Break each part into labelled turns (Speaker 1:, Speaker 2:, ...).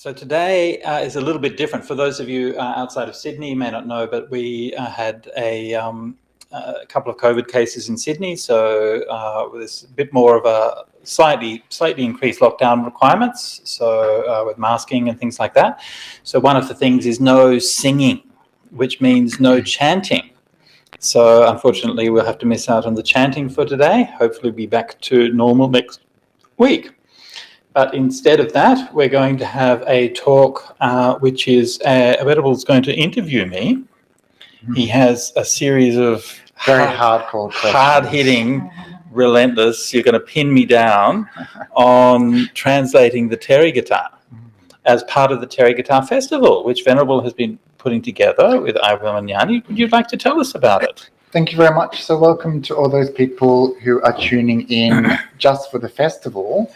Speaker 1: So today is a little bit different. For those of you outside of Sydney, you may not know, but we had a couple of COVID cases in Sydney. So there's a bit more of a slightly increased lockdown requirements. So with masking and things like that. So one of the things is no singing, which means no chanting. So unfortunately, we'll have to miss out on the chanting for today. Hopefully we'll be back to normal next week. But instead of that, we're going to have a talk which is Venerable's going to interview me. Mm-hmm. He has a series of
Speaker 2: very hardcore questions.
Speaker 1: Hard-hitting, relentless, you're going to pin me down on translating the Therigatha as part of the Therigatha festival, which Venerable has been putting together with Ivan and Yanni. Would you like to tell us about it?
Speaker 2: Thank you very much. So welcome to all those people who are tuning in just for the festival.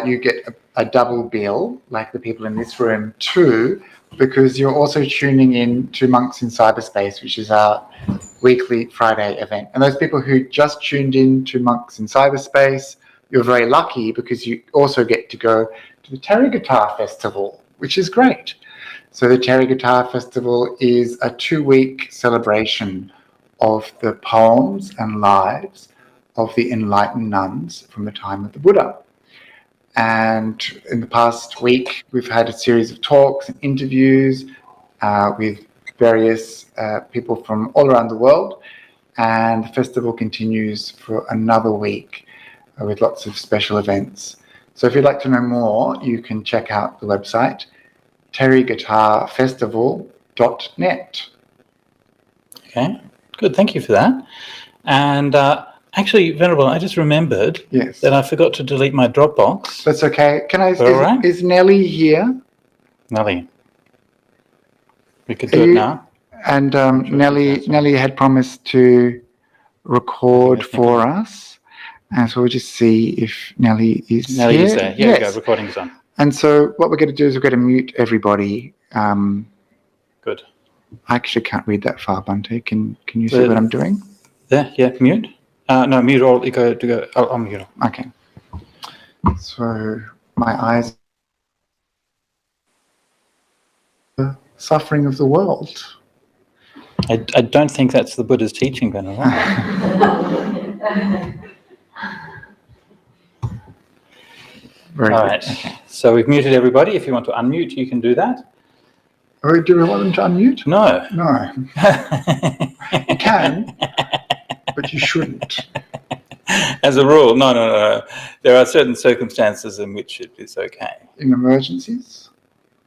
Speaker 2: You get a double bill, like the people in this room too, because you're also tuning in to Monks in Cyberspace, which is our weekly Friday event. And those people who just tuned in to Monks in Cyberspace, you're very lucky because you also get to go to the Therigatha Festival, which is great. So the Therigatha Festival is a 2-week celebration of the poems and lives of the enlightened nuns from the time of the Buddha. And in the past week, we've had a series of talks and interviews with various people from all around the world. And the festival continues for another week with lots of special events. So if you'd like to know more, you can check out the website, therigathafestival.net.
Speaker 1: Okay, good. Thank you for that. And actually, Venerable, I just remembered that I forgot to delete my Dropbox.
Speaker 2: That's okay. Is Nellie here?
Speaker 1: Nellie. We could do it now.
Speaker 2: And Nellie had promised to record for us. And so we'll just see if Nellie is here.
Speaker 1: Nellie is there. Here we go. Recording is on.
Speaker 2: And so what we're going to do is we're going to mute everybody.
Speaker 1: Good.
Speaker 2: I actually can't read that far, Bhante. Can you see what I'm doing?
Speaker 1: There, mute. No, mute all. You go. I'll mute.
Speaker 2: Okay. So my eyes. The suffering of the world.
Speaker 1: I don't think that's the Buddha's teaching, Venerable.
Speaker 2: All
Speaker 1: right. Okay. So we've muted everybody. If you want to unmute, you can do that.
Speaker 2: Or do we want them to unmute?
Speaker 1: No.
Speaker 2: No. You can, but you shouldn't.
Speaker 1: As a rule, no. There are certain circumstances in which it is okay.
Speaker 2: In emergencies?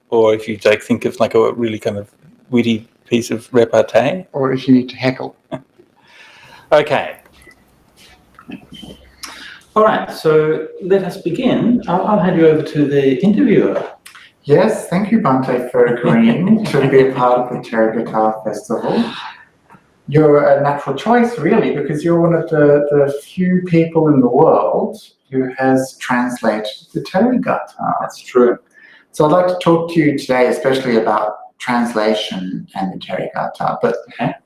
Speaker 1: Or if you think of like a really kind of witty piece of repartee.
Speaker 2: Or if you need to heckle.
Speaker 1: Okay. All right, so let us begin. I'll hand you over to the interviewer.
Speaker 2: Yes, thank you, Bhante, for agreeing to be a part of the Therigatha Festival. You're a natural choice, really, because you're one of the few people in the world who has translated the Therigatha.
Speaker 1: That's true.
Speaker 2: So I'd like to talk to you today, especially about translation and the Therigatha. But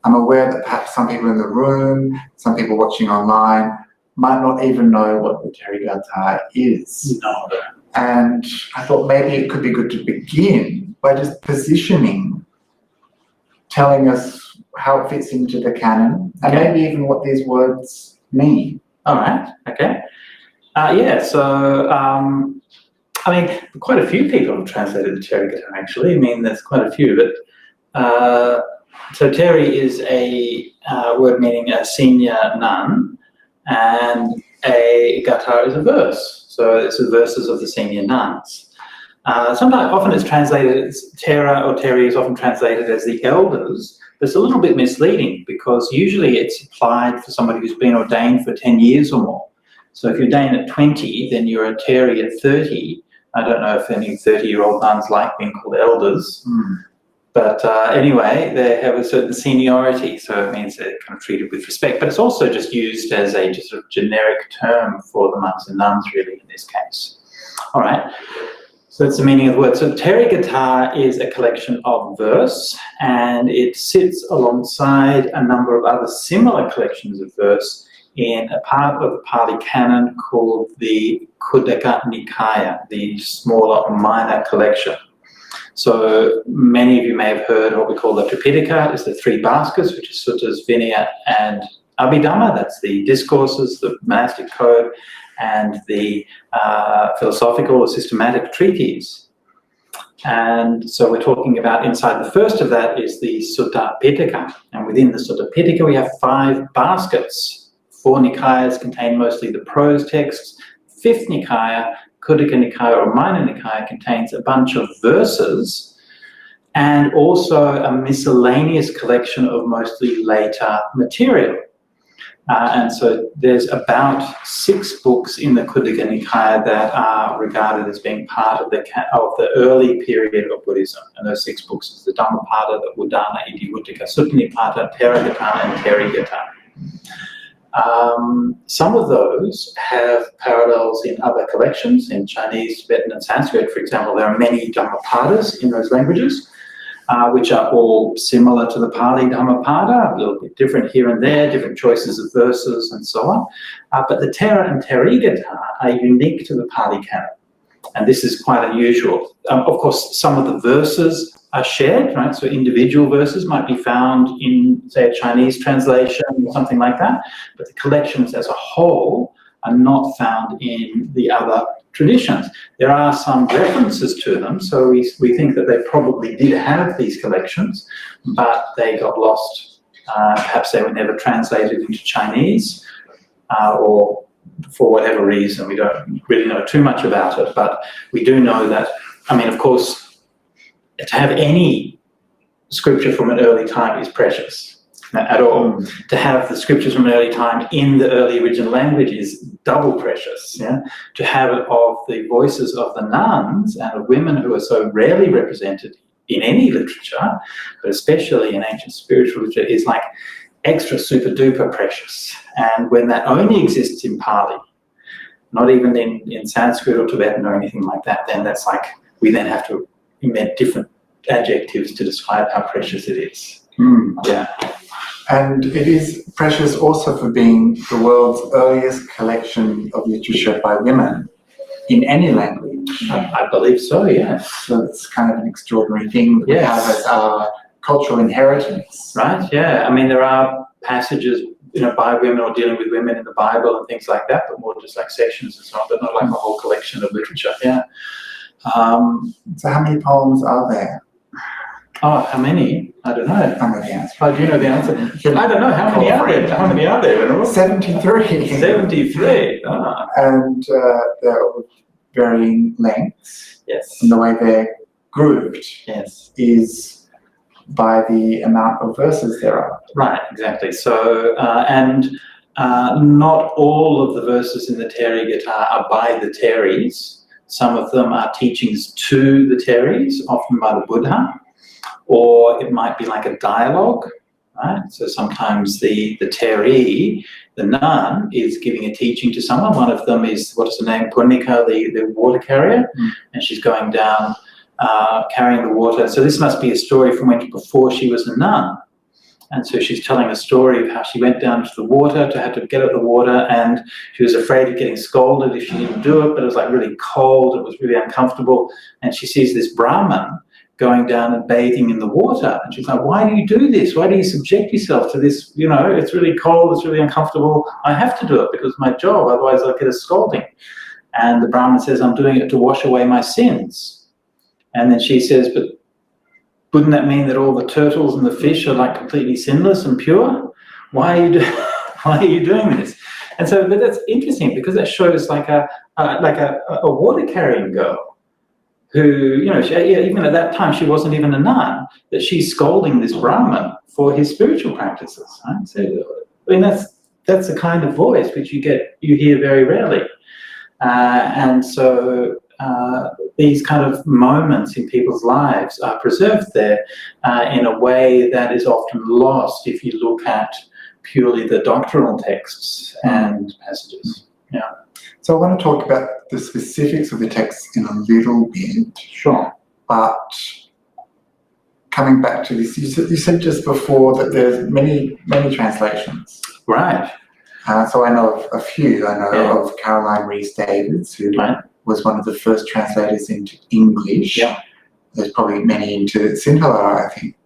Speaker 2: I'm aware that perhaps some people in the room, some people watching online, might not even know what the Therigatha is.
Speaker 1: No.
Speaker 2: And I thought maybe it could be good to begin by just positioning, telling us how it fits into the canon, and maybe even what these words mean.
Speaker 1: All right, okay. So, quite a few people have translated the Therigatha, actually. There's quite a few, but so Theri is a word meaning a senior nun, and a gatha is a verse. So it's the verses of the senior nuns. Often it's translated as Thera, or Theri is often translated as the elders. But it's a little bit misleading because usually it's applied for somebody who's been ordained for 10 years or more. So if you're ordained at 20, then you're a Theri at 30. I don't know if any 30-year-old nuns like being called elders. But anyway, they have a certain seniority, so it means they're kind of treated with respect. But it's also just used as a just sort of generic term for the monks and nuns, really, in this case. All right, so that's the meaning of the word. So Therigatha is a collection of verse, and it sits alongside a number of other similar collections of verse in a part of the Pali Canon called the Khuddaka Nikaya, the smaller or minor collection. So many of you may have heard what we call the Tripitaka, is the three baskets, which is suttas, vinaya, and abhidhamma. That's the discourses, the monastic code, and the philosophical or systematic treatise. And so we're talking about inside the first of that is the Sutta Pitaka. And within the Sutta Pitaka, we have 5 baskets. 4 Nikayas contain mostly the prose texts. 5th Nikaya, Khuddaka Nikaya or Minor Nikaya, contains a bunch of verses and also a miscellaneous collection of mostly later material. And so there's about 6 books in the Khuddaka Nikaya that are regarded as being part of the early period of Buddhism. And those 6 books is the Dhammapada, the Udana, Iddhivuttaka, Suppanipata, Therigatha, and Therigatha. Some of those have parallels in other collections, in Chinese, Tibetan, and Sanskrit, for example. There are many Dhammapadas in those languages, which are all similar to the Pali Dhammapada, a little bit different here and there, different choices of verses and so on. But the Thera and Therigatha are unique to the Pali canon. And this is quite unusual. Of course, some of the verses are shared, right? So individual verses might be found in, say, a Chinese translation or something like that. But the collections as a whole are not found in the other traditions. There are some references to them, so we think that they probably did have these collections, but they got lost. Perhaps they were never translated into Chinese, or for whatever reason. We don't really know too much about it, but we do know that, I mean, of course, to have any scripture from an early time is precious. At all. To have the scriptures from an early time in the early original language is double precious. Yeah? To have it of the voices of the nuns and of women who are so rarely represented in any literature, but especially in ancient spiritual literature, is like extra super duper precious. And when that only exists in Pali, not even in Sanskrit or Tibetan or anything like that, then that's like, we then have to invent different adjectives to describe how precious it is. Yeah.
Speaker 2: And it is precious also for being the world's earliest collection of literature by women in any language.
Speaker 1: I believe so, yes.
Speaker 2: So it's kind of an extraordinary thing that we have as our cultural inheritance.
Speaker 1: Right, yeah. I mean, there are passages, by women or dealing with women in the Bible and things like that, but more just like sections and so on, but not like a whole collection of literature, yeah.
Speaker 2: So how many poems are there?
Speaker 1: Oh, how many? I don't know.
Speaker 2: I know the answer.
Speaker 1: Oh, do you know the answer? I don't know. How many are there? How many are there?
Speaker 2: 73.
Speaker 1: 73. Ah.
Speaker 2: And they're of varying lengths.
Speaker 1: Yes.
Speaker 2: And the way they're grouped is by the amount of verses there are.
Speaker 1: Right, exactly. So, and not all of the verses in the Therigatha are by the Theris. Some of them are teachings to the Theris, often by the Buddha. Or it might be like a dialogue, right? So sometimes the Theri, the nun, is giving a teaching to someone. One of them is, what is the name? Punika, the water carrier. And she's going down carrying the water. So this must be a story from before she was a nun. And so she's telling a story of how she went down to the water to have to get at the water, and she was afraid of getting scolded if she didn't do it, but it was like really cold, it was really uncomfortable. And she sees this Brahmin going down and bathing in the water. And she's like, why do you do this? Why do you subject yourself to this? It's really cold, it's really uncomfortable. I have to do it because it's my job, otherwise I'll get a scolding. And the Brahmin says, I'm doing it to wash away my sins. And then she says, but wouldn't that mean that all the turtles and the fish are like completely sinless and pure? Why are you doing this? And so, but that's interesting because that shows like a water carrying girl who, even at that time, she wasn't even a nun, that she's scolding this Brahmin for his spiritual practices. Right? So, I mean, that's the kind of voice which you hear very rarely. And so these kind of moments in people's lives are preserved there in a way that is often lost if you look at purely the doctrinal texts and passages. Yeah.
Speaker 2: So I want to talk about the specifics of the text in a little bit.
Speaker 1: Sure.
Speaker 2: But coming back to this, you said just before that there's many translations.
Speaker 1: Right.
Speaker 2: So I know of a few. I know of Caroline Rhys Davids, who was one of the first translators into English.
Speaker 1: Yeah.
Speaker 2: there's probably many into Sinhala, I think,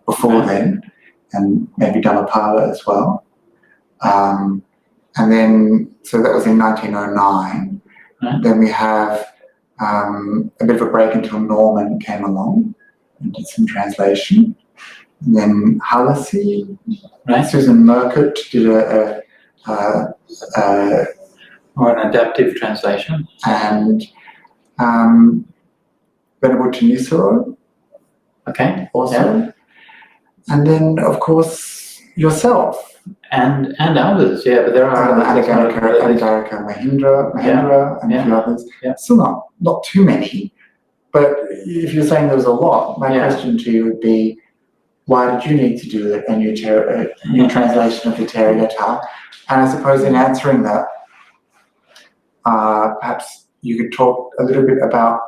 Speaker 2: before then, and maybe Dhammapada as well. And then, so that was in 1909.
Speaker 1: Right.
Speaker 2: Then we have a bit of a break until Norman came along and did some translation. And then Halsey,
Speaker 1: Right.
Speaker 2: Susan Murcutt did
Speaker 1: Or an adaptive translation.
Speaker 2: and Venerable Tunisaro
Speaker 1: Okay.
Speaker 2: also.
Speaker 1: Yeah.
Speaker 2: And then, of course, yourself.
Speaker 1: And others, yeah, but there are others.
Speaker 2: Anagarika Mahindra, and a few others.
Speaker 1: Yeah.
Speaker 2: Still not too many, but if you're saying there was a lot, my question to you would be, why did you need to do a new translation of the Therigatha? And I suppose in answering that, perhaps you could talk a little bit about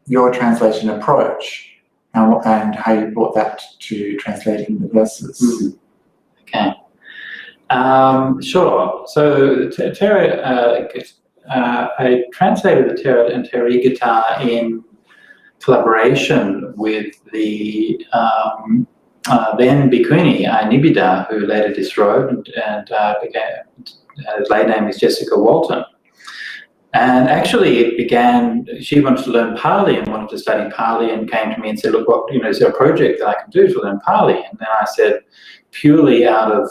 Speaker 2: your translation approach and how you brought that to translating the verses.
Speaker 1: Okay. Sure. So I translated the Therigatha in collaboration with the then bhikkhuni Nibida, who later disrobed and his lay name is Jessica Walton. And actually it began, she wanted to learn Pali and wanted to study Pali and came to me and said, look, what, is there a project that I can do to learn Pali? And then I said, purely out of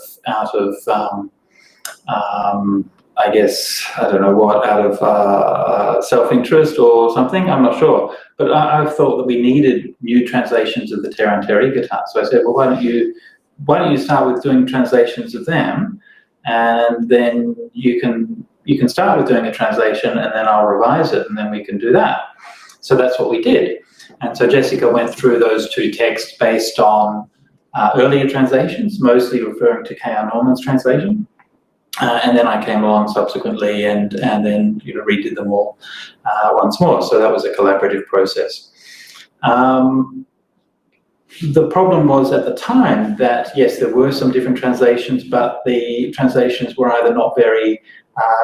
Speaker 1: I guess, I don't know what, out of self-interest or something, I'm not sure. But I thought that we needed new translations of the Thera and Therigatha. So I said, well, why don't you start with doing translations of them, and then you can start with doing a translation, and then I'll revise it, and then we can do that. So that's what we did. And so Jessica went through those two texts based on earlier translations, mostly referring to K.R. Norman's translation. And then I came along subsequently and then redid them all once more. So that was a collaborative process. The problem was at the time that, yes, there were some different translations, but the translations were either not very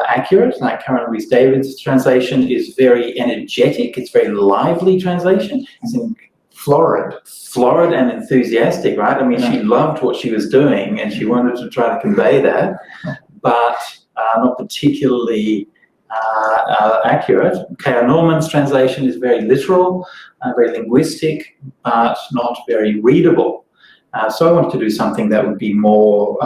Speaker 1: accurate, like Karen Louise David's translation is very energetic, it's very lively translation. It's florid and enthusiastic, right? I mean, she loved what she was doing and she wanted to try to convey that, but not particularly accurate. K.R. Norman's translation is very literal, very linguistic, but not very readable. So I wanted to do something that would be more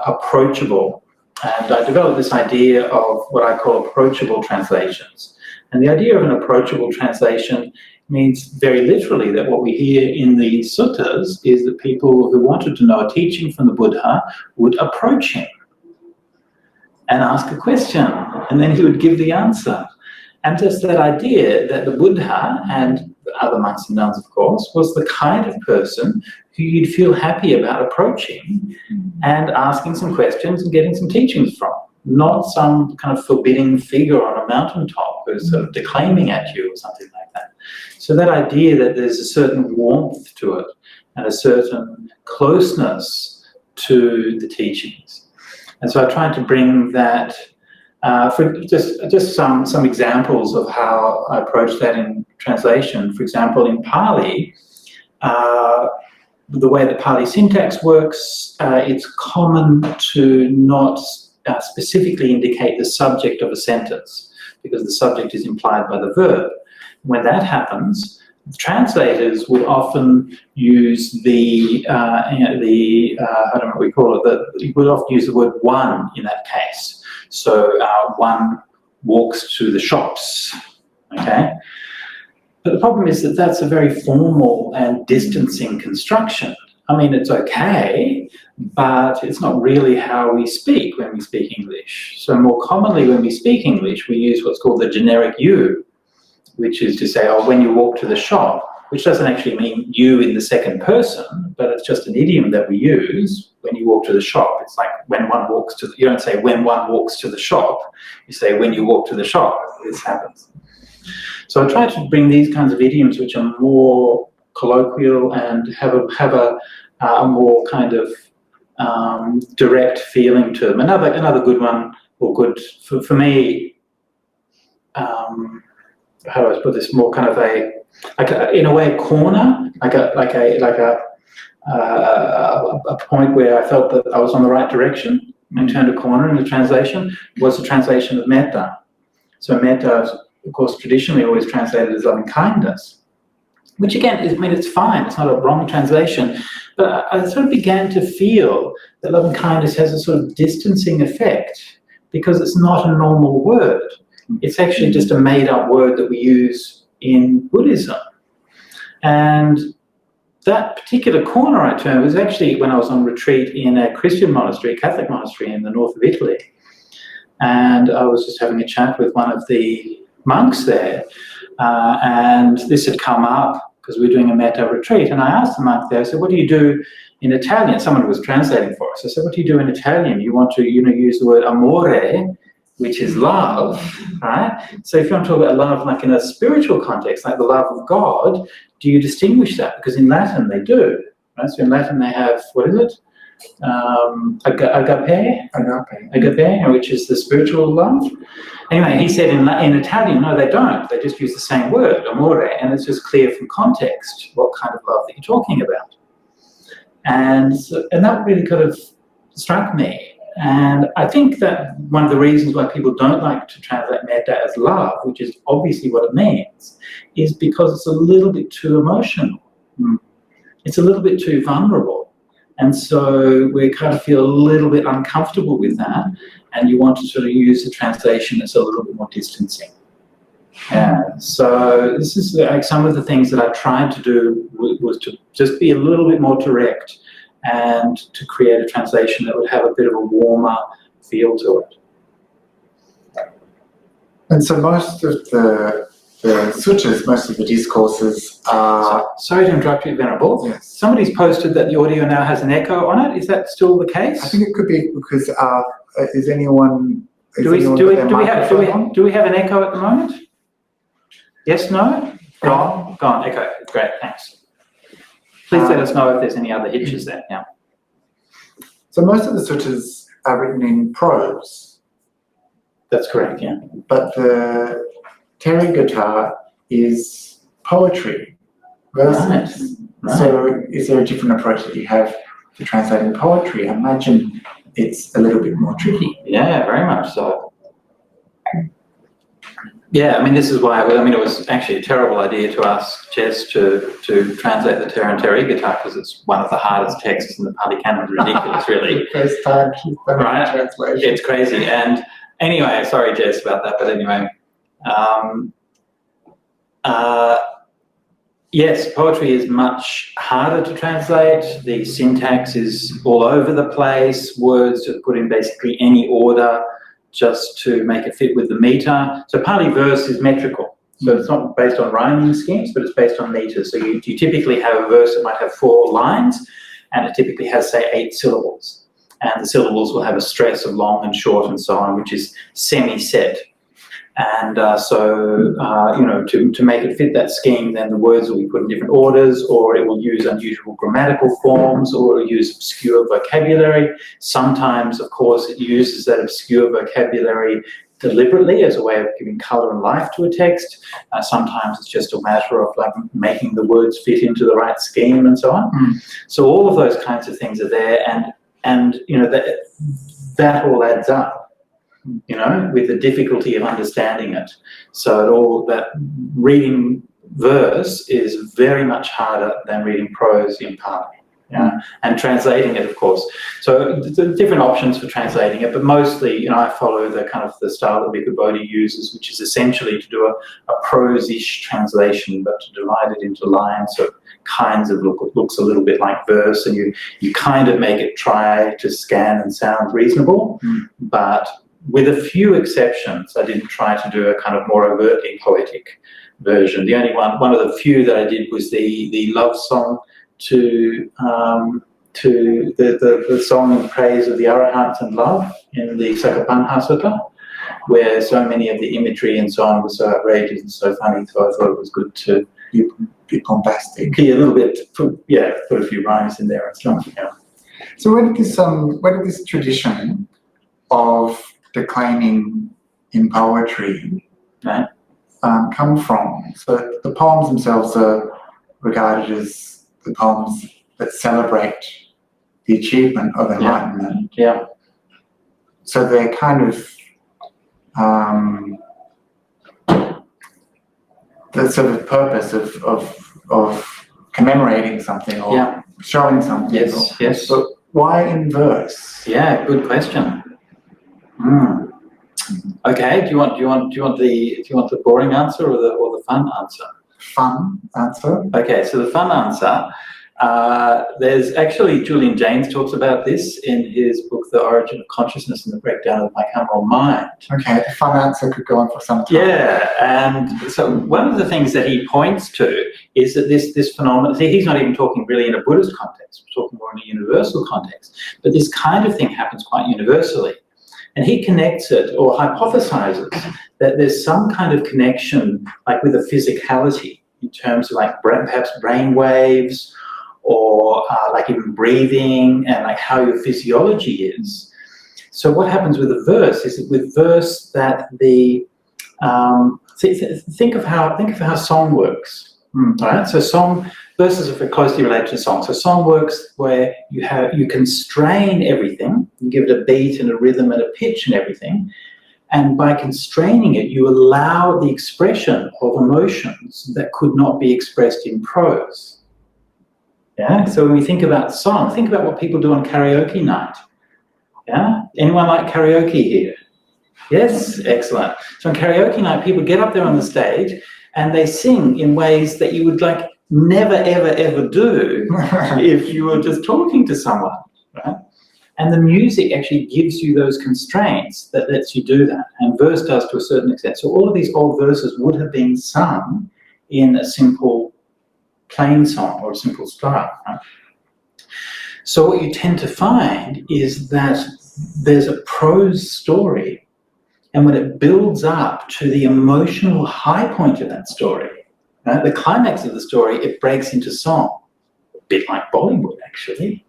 Speaker 1: approachable. And I developed this idea of what I call approachable translations. And the idea of an approachable translation means very literally that what we hear in the suttas is that people who wanted to know a teaching from the Buddha would approach him and ask a question, and then he would give the answer. And just that idea that the Buddha, and other monks and nuns, of course, was the kind of person who you'd feel happy about approaching and asking some questions and getting some teachings from, not some kind of forbidding figure on a mountaintop who's sort of declaiming at you or something like that. So that idea that there's a certain warmth to it and a certain closeness to the teachings. And so I tried to bring that, for just some examples of how I approach that in translation. For example, in Pali, the way that Pali syntax works, it's common to not specifically indicate the subject of a sentence because the subject is implied by the verb. When that happens, translators will often use I don't know what we call it, you would often use the word one in that case. So one walks to the shops, okay? But the problem is that that's a very formal and distancing construction. I mean, it's okay, but it's not really how we speak when we speak English. So more commonly when we speak English, we use what's called the generic you, which is to say, oh, when you walk to the shop, which doesn't actually mean you in the second person, but it's just an idiom that we use when you walk to the shop. It's like when one walks to, you don't say when one walks to the shop, you say when you walk to the shop, this happens. So I try to bring these kinds of idioms which are more colloquial and have a more kind of direct feeling to them. Another good one, or good, for me, how do I put this, more kind of in a way, a corner, like a point where I felt that I was on the right direction and turned a corner in the translation, was the translation of metta. So metta is, of course, traditionally always translated as loving kindness, which again, it's fine. It's not a wrong translation. But I sort of began to feel that loving kindness has a sort of distancing effect because it's not a normal word. It's actually just a made-up word that we use in Buddhism. And that particular corner I turned was actually when I was on retreat in a Christian monastery, Catholic monastery in the north of Italy. And I was just having a chat with one of the monks there. And this had come up because we were doing a metta retreat. And I asked the monk there, I said, what do you do in Italian? Someone was translating for us. I said, what do you do in Italian? You want to, use the word amore, which is love, right? So if you want to talk about love like in a spiritual context, like the love of God, do you distinguish that? Because in Latin they do, right? So in Latin they have, what is it? Agape, which is the spiritual love. Anyway, he said in Italian, no, they don't. They just use the same word, amore, and it's just clear from context what kind of love that you're talking about. And that really kind of struck me. And I think that one of the reasons why people don't like to translate metta as love, which is obviously what it means, is because it's a little bit too emotional. It's a little bit too vulnerable. And so we kind of feel a little bit uncomfortable with that, and you want to sort of use a translation that's a little bit more distancing. So this is like some of the things that I tried to do was to just be a little bit more direct and to create a translation that would have a bit of a warmer feel to it.
Speaker 2: And so most of the sutras, most of the discourses are...
Speaker 1: Sorry to interrupt you, Venerable.
Speaker 2: Yes.
Speaker 1: Somebody's posted that the audio now has an echo on it. Is that still the case?
Speaker 2: I think it could be because is anyone...
Speaker 1: Do we have an echo at the moment? Yes, no? Gone, echo. Great, thanks. Please let us know if there's any other hitches there now.
Speaker 2: So most of the sutras are written in prose.
Speaker 1: That's correct, yeah.
Speaker 2: But the Therigatha is poetry, verses.
Speaker 1: Right.
Speaker 2: So is there a different approach that you have to translating poetry? I imagine it's a little bit more tricky.
Speaker 1: Yeah, very much so. Yeah, I mean, this is why, it was actually a terrible idea to ask Jess to translate the Therigatha because it's one of the hardest texts in the Pali Canon. It's ridiculous, really.
Speaker 2: First time she's done a translation.
Speaker 1: It's crazy. And anyway, sorry, Jess, about that, but anyway. Yes, poetry is much harder to translate. The syntax is all over the place. Words are put in basically any order just to make it fit with the meter. So Pali verse is metrical. So it's not based on rhyming schemes, but it's based on meters. So you typically have a verse that might have 4 lines, and it typically has, say, 8 syllables. And the syllables will have a stress of long and short and so on, which is semi-set. And to make it fit that scheme, then the words will be put in different orders, or it will use unusual grammatical forms, or it will use obscure vocabulary. Sometimes, of course, it uses that obscure vocabulary deliberately as a way of giving colour and life to a text. Sometimes it's just a matter of like making the words fit into the right scheme and so on. So all of those kinds of things are there, and that all adds up. With the difficulty of understanding it. So that reading verse is very much harder than reading prose in Pali. And translating it, of course. So there are different options for translating it, but mostly, I follow the kind of the style that Bhikkhu Bodhi uses, which is essentially to do a prose-ish translation, but to divide it into lines, so it kinds of looks a little bit like verse, and you kind of make it try to scan and sound reasonable, but with a few exceptions, I didn't try to do a kind of more overtly poetic version. The only one of the few that I did was the love song to the song in praise of the Arahants and love in the Sakapanha Sutta, where so many of the imagery and so on was so outrageous and so funny. So I thought it was good to
Speaker 2: be bombastic.
Speaker 1: Be a little bit, put a few rhymes in there and stuff. Yeah.
Speaker 2: So where did this tradition of declaiming in poetry come from? So the poems themselves are regarded as the poems that celebrate the achievement of enlightenment.
Speaker 1: Yeah.
Speaker 2: So they're kind of the sort of purpose of commemorating something or showing something.
Speaker 1: Yes, yes.
Speaker 2: But why in verse?
Speaker 1: Yeah, good question. Okay, do you want the boring answer or the fun answer?
Speaker 2: Fun answer.
Speaker 1: Okay, so the fun answer. There's actually, Julian Jaynes talks about this in his book, The Origin of Consciousness and the Breakdown of the Bicameral Mind.
Speaker 2: Okay, the fun answer could go on for some time.
Speaker 1: Yeah, and so one of the things that he points to is that this phenomenon, see, he's not even talking really in a Buddhist context, we're talking more in a universal context, but this kind of thing happens quite universally. And he connects it, or hypothesizes, that there's some kind of connection, like with a physicality, in terms of like perhaps brain waves, or like even breathing, and like how your physiology is. So what happens with a verse is that with verse that the think of how song works. Right? So verses are very closely related to song. So song works where you constrain everything, you give it a beat and a rhythm and a pitch and everything, and by constraining it, you allow the expression of emotions that could not be expressed in prose. Yeah. So when we think about song, think about what people do on karaoke night. Yeah. Anyone like karaoke here? Yes, excellent. So on karaoke night, people get up there on the stage and they sing in ways that you would like never, ever, ever do if you were just talking to someone, right? And the music actually gives you those constraints that lets you do that. And verse does to a certain extent. So all of these old verses would have been sung in a simple plain song or a simple style, right? So what you tend to find is that there's a prose story, and when it builds up to the emotional high point of that story, right, the climax of the story, it breaks into song, a bit like Bollywood, actually.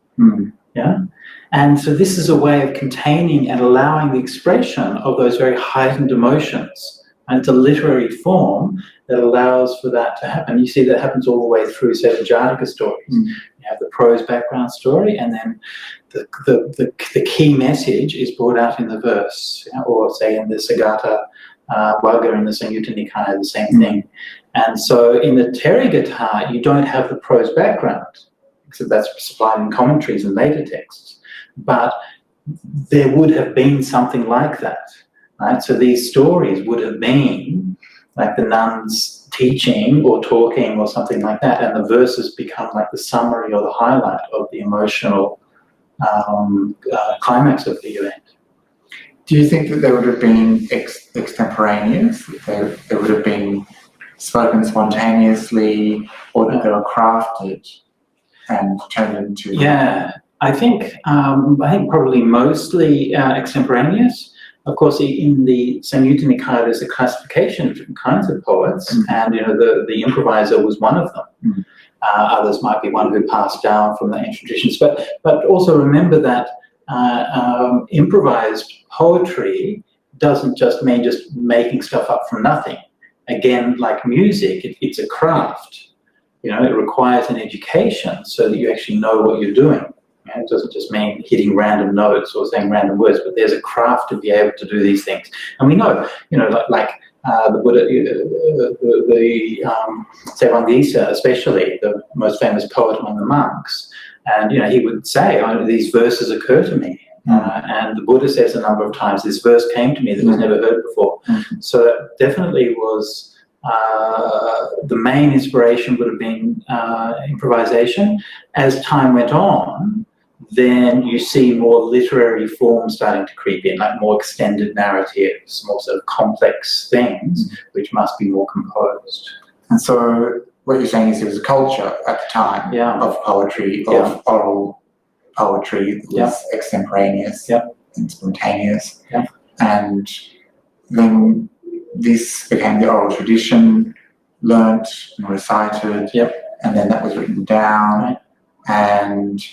Speaker 1: Yeah. And so this is a way of containing and allowing the expression of those very heightened emotions. And it's a literary form that allows for that to happen. You see that happens all the way through, say, the Jataka stories. You have the prose background story, and then the key message is brought out in the verse, you know, or say in the Therigatha Wagga in the Samyutta Nikaya, the same thing. And so in the Therigatha, you don't have the prose background, except that's supplied in commentaries and later texts. But there would have been something like that, right? So these stories would have been like the nuns teaching or talking or something like that, and the verses become like the summary or the highlight of the emotional climax of the event.
Speaker 2: Do you think that they would have been extemporaneous? They would have been spoken spontaneously, or that they were crafted and turned into?
Speaker 1: Yeah, I think probably mostly extemporaneous. Of course, in the Samyutta Nikaya, there's a classification of different kinds of poets, and you know the improviser was one of them. Others might be one who passed down from the ancient traditions, but also remember that improvised poetry doesn't just mean just making stuff up from nothing. Again, like music, it's a craft. You know, it requires an education so that you actually know what you're doing. It doesn't just mean hitting random notes or saying random words, but there's a craft to be able to do these things. And we know, you know, like the Buddha, Sevangisa, especially the most famous poet among the monks, and you know, he would say, "Oh, these verses occur to me," and the Buddha says a number of times, "This verse came to me that was never heard before." So that definitely was. The main inspiration would have been improvisation. As time went on, then you see more literary forms starting to creep in, like more extended narratives, more sort of complex things, which must be more composed.
Speaker 2: And so what you're saying is there was a culture at the time of poetry, of oral poetry that was extemporaneous and spontaneous. And then this became the oral tradition, learnt and recited, and then that was written down, and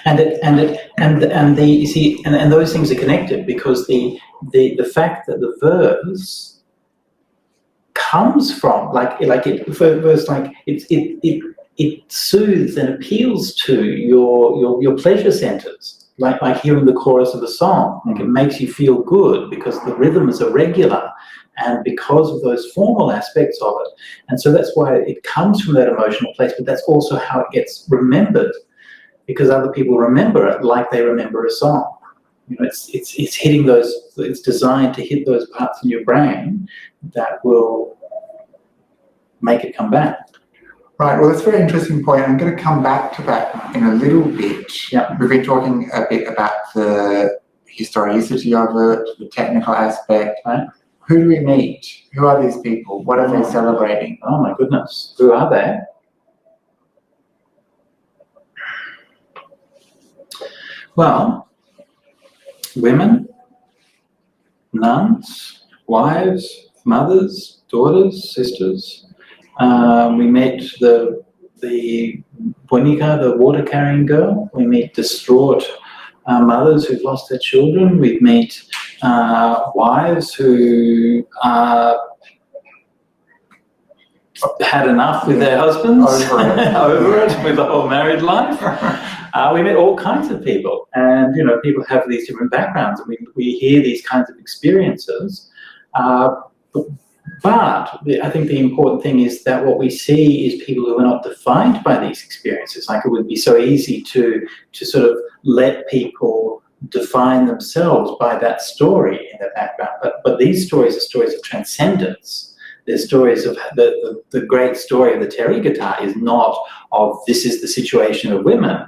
Speaker 2: you see, those things are connected because the fact that the verse
Speaker 1: comes from, it soothes and appeals to your pleasure centers, like hearing the chorus of a song. Like, it makes you feel good because the rhythms are regular and because of those formal aspects of it. And so that's why it comes from that emotional place, but that's also how it gets remembered, because other people remember it like they remember a song. You know, it's hitting those, it's designed to hit those parts in your brain that will make it come back.
Speaker 2: Right, well, that's a very interesting point. I'm going to come back to that in a little bit.
Speaker 1: Yeah.
Speaker 2: We've been talking a bit about the historicity of it, the technical aspect.
Speaker 1: Right.
Speaker 2: Who do we meet? Who are these people? What are they celebrating?
Speaker 1: Oh my goodness, who are they? Well, women, nuns, wives, mothers, daughters, sisters. We met the Bonica, the water-carrying girl. We meet distraught mothers who've lost their children. We meet wives who had enough with their husbands, over it with the whole married life. We met all kinds of people, and you know, people have these different backgrounds, and we hear these kinds of experiences. But I think the important thing is that what we see is people who are not defined by these experiences. Like, it would be so easy to sort of let people define themselves by that story in their background. But these stories are stories of transcendence. They're stories of the great story of the Therigatha is not of this is the situation of women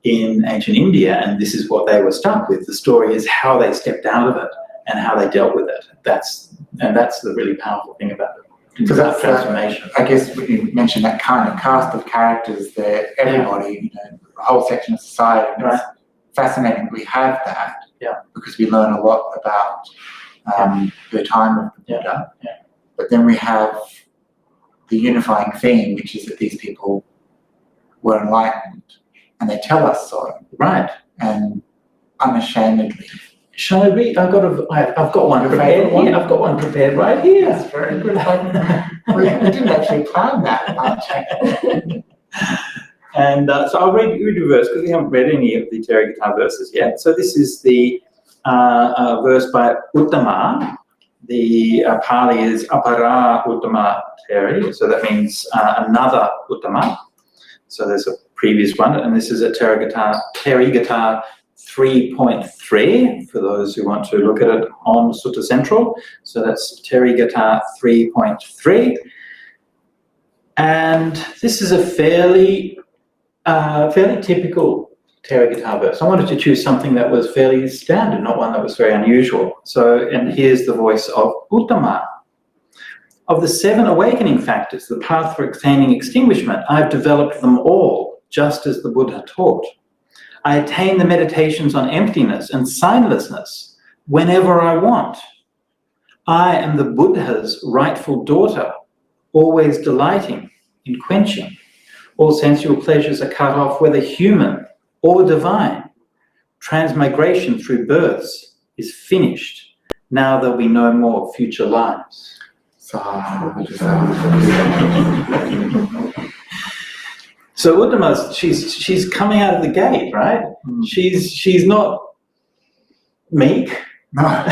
Speaker 1: in ancient India and this is what they were stuck with. The story is how they stepped out of it and how they dealt with it. That's the really powerful thing about it. Because that's transformation.
Speaker 2: I guess you mentioned that kind of cast of characters there, everybody, you know, a whole section of society. And it's fascinating that we have that, because we learn a lot about the time of the Buddha. But then we have the unifying theme, which is that these people were enlightened and they tell us so.
Speaker 1: Right.
Speaker 2: And unashamedly.
Speaker 1: Shall I read? I've got one prepared here. I've got one prepared right here.
Speaker 2: That's very good. We didn't actually plan that much.
Speaker 1: And so I'll read you a verse because we haven't read any of the Therigatha verses yet. So this is the verse by Uttama. The Pali is Apara Uttama Theri. So that means another Uttama. So there's a previous one, and this is a Therigatha 3.3 for those who want to look at it on Sutta Central. So that's Therigatha 3.3. And this is a fairly typical Therigatha verse. I wanted to choose something that was fairly standard, not one that was very unusual. So, and here's the voice of Uttama. Of the 7 awakening factors, the path for attaining extinguishment, I've developed them all, just as the Buddha taught. I attain the meditations on emptiness and signlessness whenever I want. I am the Buddha's rightful daughter, always delighting in quenching. All sensual pleasures are cut off, whether human or divine. Transmigration through births is finished. Now there'll be no more future lives. So Uttama, she's coming out of the gate, right? She's not meek.
Speaker 2: No.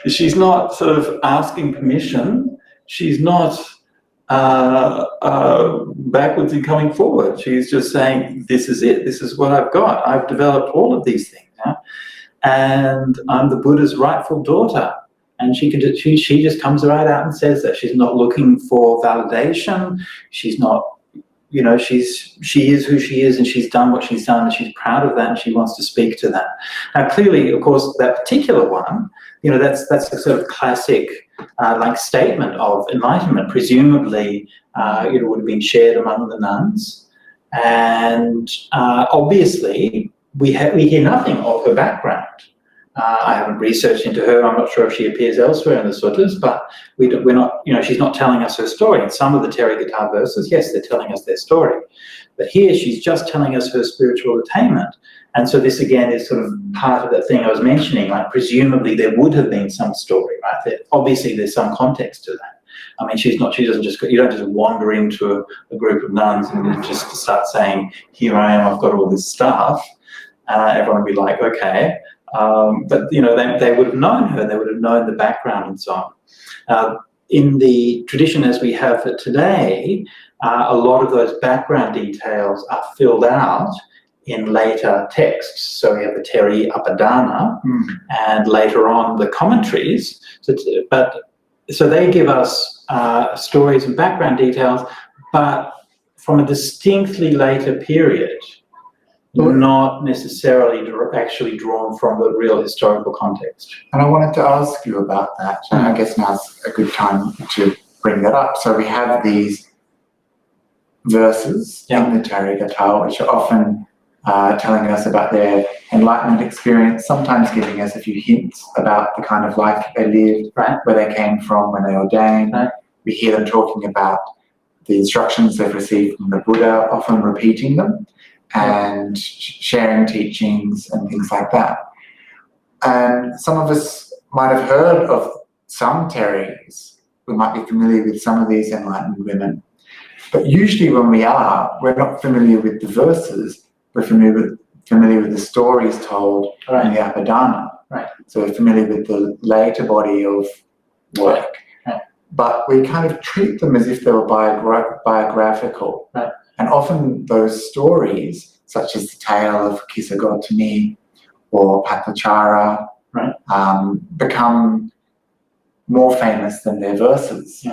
Speaker 1: She's not sort of asking permission. She's not backwards and coming forward. She's just saying, this is it. This is what I've got. I've developed all of these things, and I'm the Buddha's rightful daughter. And she just comes right out and says that. She's not looking for validation. She's not, you know, she is who she is, and she's done what she's done, and she's proud of that, and she wants to speak to that. Now, clearly, of course, that particular one, you know, that's a sort of classic like statement of enlightenment. Presumably, it would have been shared among the nuns, and obviously, we hear nothing of her background. I haven't researched into her. I'm not sure if she appears elsewhere in the suttas, but we're not, you know, she's not telling us her story. In some of the Therigatha verses, yes, they're telling us their story. But here she's just telling us her spiritual attainment. And so this, again, is sort of part of that thing I was mentioning, like presumably there would have been some story, right? Obviously there's some context to that. I mean, she doesn't just, you don't just wander into a group of nuns and just start saying, here I am, I've got all this stuff. Everyone would be like, okay. But, you know, they would have known her, they would have known the background and so on. In the tradition as we have it today, a lot of those background details are filled out in later texts. So we have the Therigatha, and later on the commentaries. So they give us stories and background details, but from a distinctly later period, not necessarily actually drawn from the real historical context.
Speaker 2: And I wanted to ask you about that. I guess now's a good time to bring that up. So we have these verses in the Therigatha, which are often telling us about their enlightenment experience, sometimes giving us a few hints about the kind of life they lived, where they came from when they ordained. We hear them talking about the instructions they've received from the Buddha, often repeating them, and sharing teachings and things like that. And some of us might have heard of some Theris. We might be familiar with some of these enlightened women. But usually when we are, we're not familiar with the verses, we're familiar with the stories told in the Abhidhamma. So we're familiar with the later body of work. But we kind of treat them as if they were biographical. And often those stories, such as the tale of Kisagotami or Patachara, become more famous than their verses.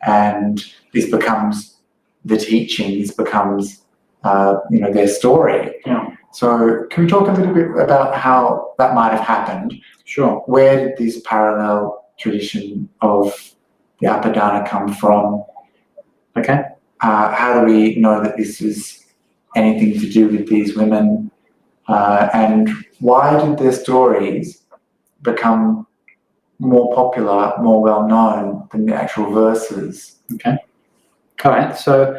Speaker 2: And this becomes the teaching, this becomes their story. So can we talk a little bit about how that might have happened?
Speaker 1: Sure.
Speaker 2: Where did this parallel tradition of the Abhidhamma come from?
Speaker 1: Okay.
Speaker 2: How do we know that this is anything to do with these women? And why did their stories become more popular, more well-known than the actual verses?
Speaker 1: Okay. All right. So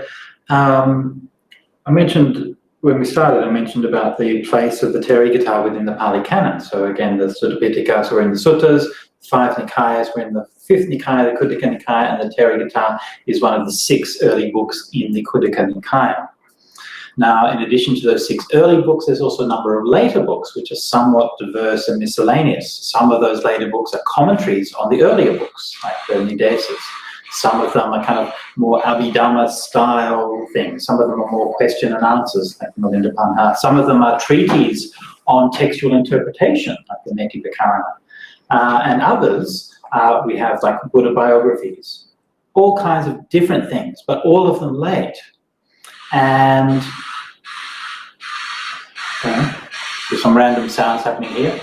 Speaker 1: I mentioned, when we started, I mentioned about the place of the Therigatha within the Pali Canon. So again, the sort of Pithakas were in the Suttas, 5 Nikayas were in the 5th Nikaya, the Khuddaka Nikaya, and the Therigatha is one of the 6 early books in the Khuddaka Nikaya. Now, in addition to those 6 early books, there's also a number of later books which are somewhat diverse and miscellaneous. Some of those later books are commentaries on the earlier books, like the Nidesis. Some of them are kind of more Abhidhamma style things. Some of them are more question and answers, like Milinda Panha. Some of them are treatises on textual interpretation, like the Neti Vikarana. And others, we have like Buddha biographies, all kinds of different things, but all of them late. And there's some random sounds happening here.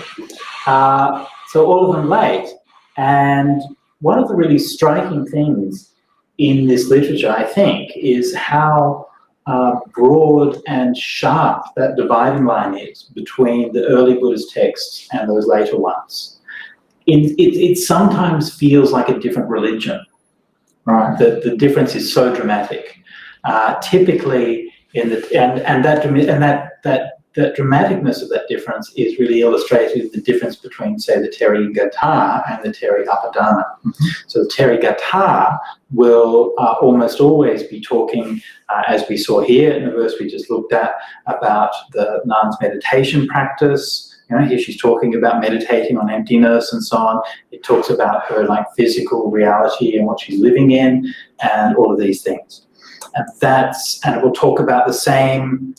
Speaker 1: So all of them late. And one of the really striking things in this literature, I think, is how broad and sharp that dividing line is between the early Buddhist texts and those later ones. It sometimes feels like a different religion. The difference is so dramatic. Typically, that dramaticness of that difference is really illustrated in the difference between, say, the Therigatha and the Therigatha. So the Therigatha will almost always be talking, as we saw here in the verse we just looked at, about the nun's meditation practice. Here she's talking about meditating on emptiness and so on. It talks about her like physical reality and what she's living in and all of these things. And it will talk about the same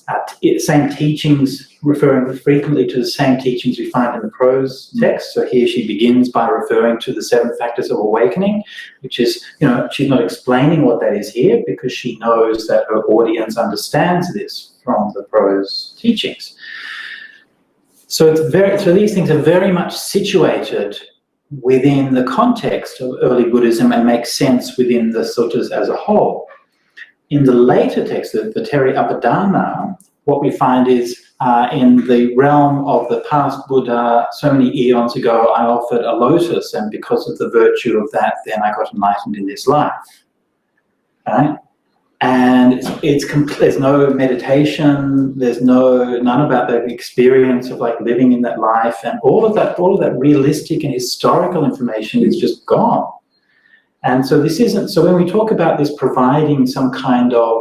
Speaker 1: teachings, referring frequently to the same teachings we find in the prose text. So here she begins by referring to the 7 factors of awakening, which is, she's not explaining what that is here because she knows that her audience understands this from the prose teachings. So these things are very much situated within the context of early Buddhism and make sense within the suttas as a whole. In the later text, the Therigatha, what we find is in the realm of the past Buddha, so many eons ago, I offered a lotus, and because of the virtue of that, then I got enlightened in this life. Right? And there's no meditation, there's none about the experience of like living in that life, and all of that realistic and historical information is just gone. And so this isn't, so when we talk about this providing some kind of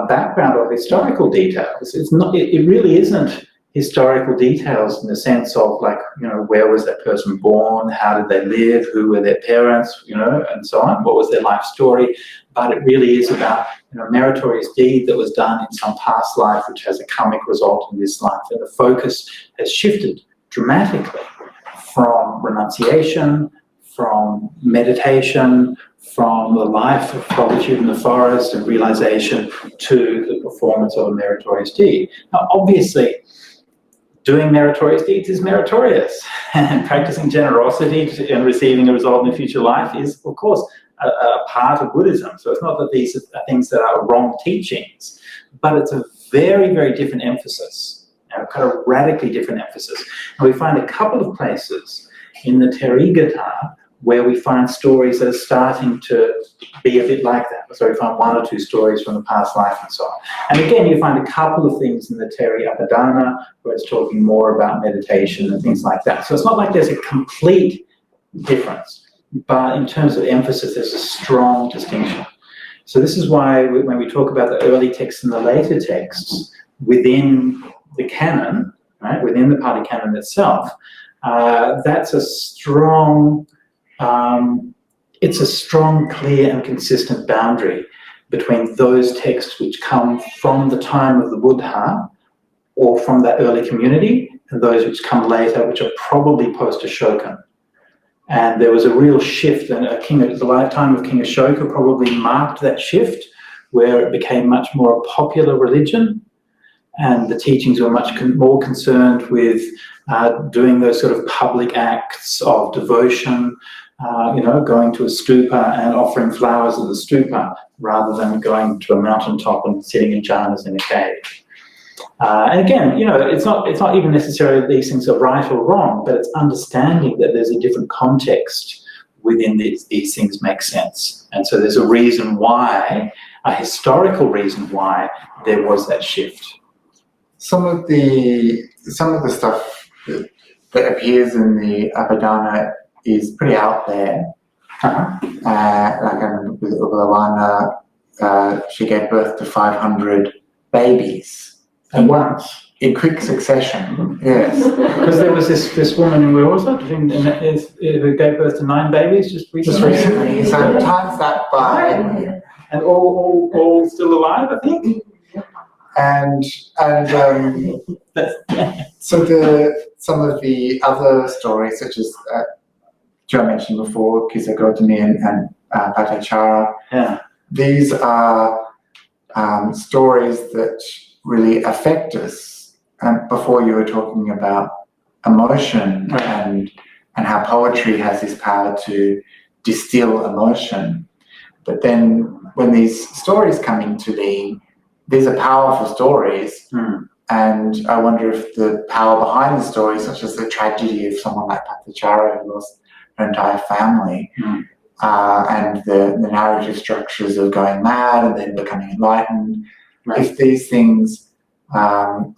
Speaker 1: background or historical details, it's not, it really isn't historical details in the sense of like, you know, where was that person born, how did they live, who were their parents, you know, and so on, what was their life story. But it really is about, you know, meritorious deed that was done in some past life which has a karmic result in this life. And the focus has shifted dramatically from renunciation, from meditation, from the life of solitude in the forest and realization to the performance of a meritorious deed. Now, obviously, doing meritorious deeds is meritorious, and practicing generosity and receiving a result in a future life is, of course, a part of Buddhism. So it's not that these are things that are wrong teachings, but it's a very, very different emphasis, you know, kind of radically different emphasis. And we find a couple of places in the Therigatha where we find stories that are starting to be a bit like that. So we find one or two stories from the past life and so on. And again, you find a couple of things in the Theri Upadana where it's talking more about meditation and things like that. So it's not like there's a complete difference, but in terms of emphasis, there's a strong distinction. So this is why when we talk about the early texts and the later texts within the canon, right, within the Pali canon itself, that's a strong, it's a strong, clear and consistent boundary between those texts which come from the time of the Buddha or from that early community and those which come later, which are probably post-Ashokan. And there was a real shift, and the lifetime of King Ashoka probably marked that shift where it became much more a popular religion, and the teachings were much more concerned with doing those sort of public acts of devotion, you know, going to a stupa and offering flowers at the stupa rather than going to a mountaintop and sitting in jhanas in a cave. And again, you know, it's not even necessarily that these things are right or wrong, but it's understanding that there's a different context within these things make sense. And so there's a reason why, a historical reason why there was that shift.
Speaker 2: Some of the stuff that appears in the Upadana is pretty out there. Like with Upalavana, she gave birth to 500 babies.
Speaker 1: At once?
Speaker 2: In quick succession, yes.
Speaker 1: Because there was this woman, where was it? Who gave birth to 9 babies just recently.
Speaker 2: So times that by.
Speaker 1: And all still alive, I think?
Speaker 2: And so some of the other stories, such as Joe mentioned before, Kisa Gotami and Bhattacharya,
Speaker 1: yeah.
Speaker 2: These are stories that really affect us. And before you were talking about emotion,
Speaker 1: right,
Speaker 2: and how poetry has this power to distill emotion. But then when these stories come into being, these are powerful stories. And I wonder if the power behind the stories, such as the tragedy of someone like Bhattacharya who lost her entire family, and the narrative structures of going mad and then becoming enlightened, right, if these things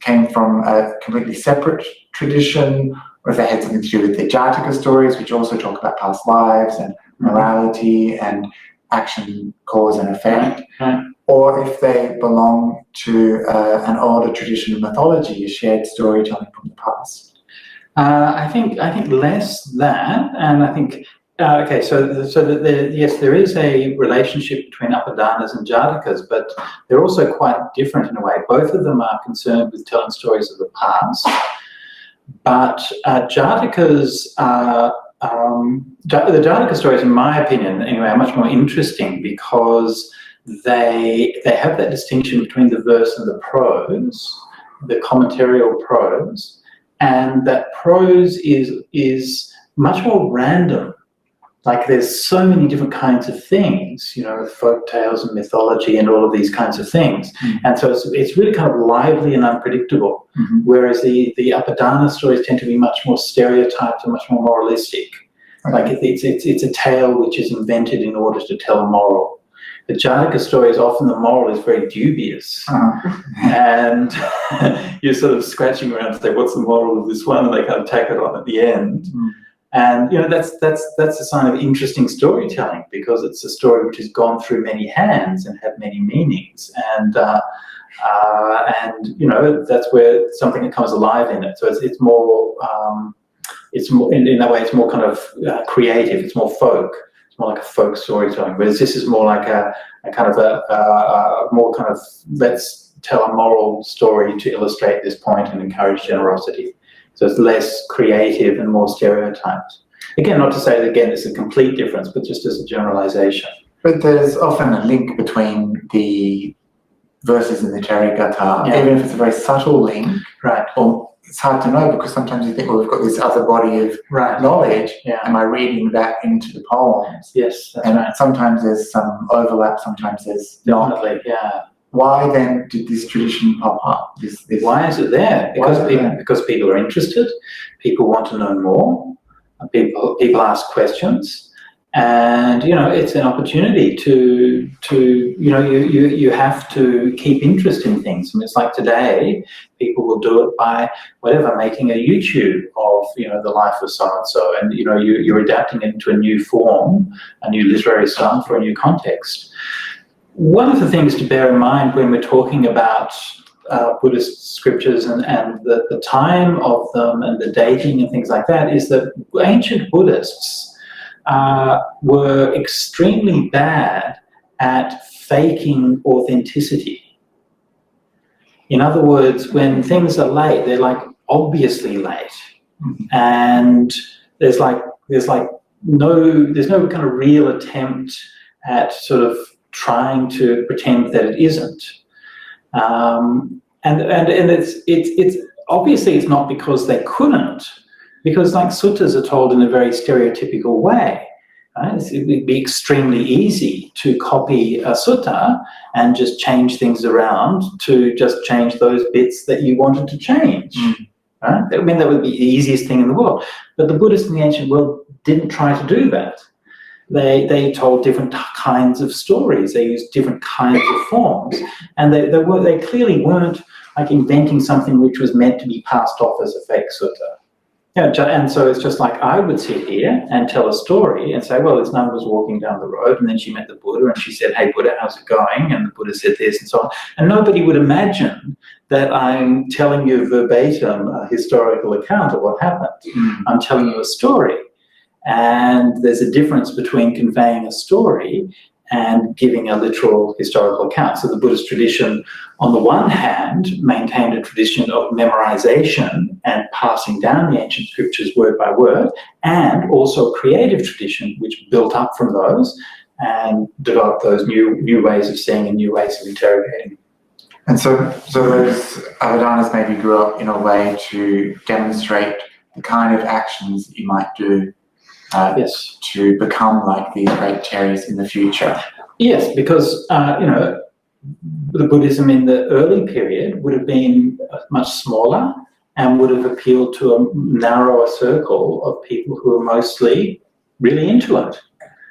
Speaker 2: came from a completely separate tradition, or if they had something to do with the Jataka stories, which also talk about past lives and morality and action, cause and effect, or if they belong to an older tradition of mythology, a shared storytelling from the past.
Speaker 1: I think less that, and I think okay. Yes, there is a relationship between Upadanas and Jatakas, but they're also quite different in a way. Both of them are concerned with telling stories of the past, but Jatakas the Jataka stories, in my opinion, anyway, are much more interesting because they have that distinction between the verse and the prose, the commentarial prose, and that prose is much more random. Like there's so many different kinds of things, you know, folk tales and mythology and all of these kinds of things. And so it's really kind of lively and unpredictable, whereas the Upadana stories tend to be much more stereotyped and much more moralistic. Like it's a tale which is invented in order to tell a moral. The Jataka stories, often the moral is very dubious. And you're sort of scratching around to say, what's the moral of this one? And they kind of tack it on at the end. And that's a sign of interesting storytelling, because it's a story which has gone through many hands and had many meanings, and that's where something that comes alive in it. So it's more in that way, it's more kind of creative. It's more folk. It's more like a folk storytelling. Whereas this is more like a kind of a more kind of, let's tell a moral story to illustrate this point and encourage generosity. So it's less creative and more stereotyped. Again, not to say that, again, it's a complete difference, but just as a generalization.
Speaker 2: But there's often a link between the verses in the Therigatha, even if it's a very subtle link.
Speaker 1: Right.
Speaker 2: Or it's hard to know, because sometimes you think, well, we've got this other body of knowledge. Yeah. Am I reading that into the poems?
Speaker 1: Yes, that's
Speaker 2: and
Speaker 1: right.
Speaker 2: Sometimes there's some overlap, sometimes there's not.
Speaker 1: Yeah.
Speaker 2: Why then did this tradition pop up?
Speaker 1: Why is it there? Because people are interested. People want to know more. People ask questions. And it's an opportunity to you have to keep interest in things. I mean, it's like today, people will do it by making a YouTube of the life of so and so, and you're adapting it into a new form, a new literary style for a new context. One of the things to bear in mind when we're talking about Buddhist scriptures and the time of them and the dating and things like that is that ancient Buddhists were extremely bad at faking authenticity. In other words, when things are late, they're like obviously late, and there's no kind of real attempt at sort of trying to pretend that it isn't. And it's obviously it's not because they couldn't. Because suttas are told in a very stereotypical way. Right? It would be extremely easy to copy a sutta and just change things around to just change those bits that you wanted to change. Right? I mean, that would be the easiest thing in the world. But the Buddhists in the ancient world didn't try to do that. They told different kinds of stories. They used different kinds of forms. And they clearly weren't inventing something which was meant to be passed off as a fake sutta. And so it's just like I would sit here and tell a story and say, well, this nun was walking down the road and then she met the Buddha and she said, hey, Buddha, how's it going? And the Buddha said this and so on. And nobody would imagine that I'm telling you verbatim a historical account of what happened. I'm telling you a story. And there's a difference between conveying a story and giving a literal historical account. So the Buddhist tradition, on the one hand, maintained a tradition of memorization and passing down the ancient scriptures word by word, and also a creative tradition which built up from those and developed those new ways of seeing and new ways of interrogating.
Speaker 2: And so those Avadanas maybe grew up in a way to demonstrate the kind of actions that you might do to become like these great Theris in the future.
Speaker 1: Yes, because the Buddhism in the early period would have been much smaller and would have appealed to a narrower circle of people who are mostly really into it.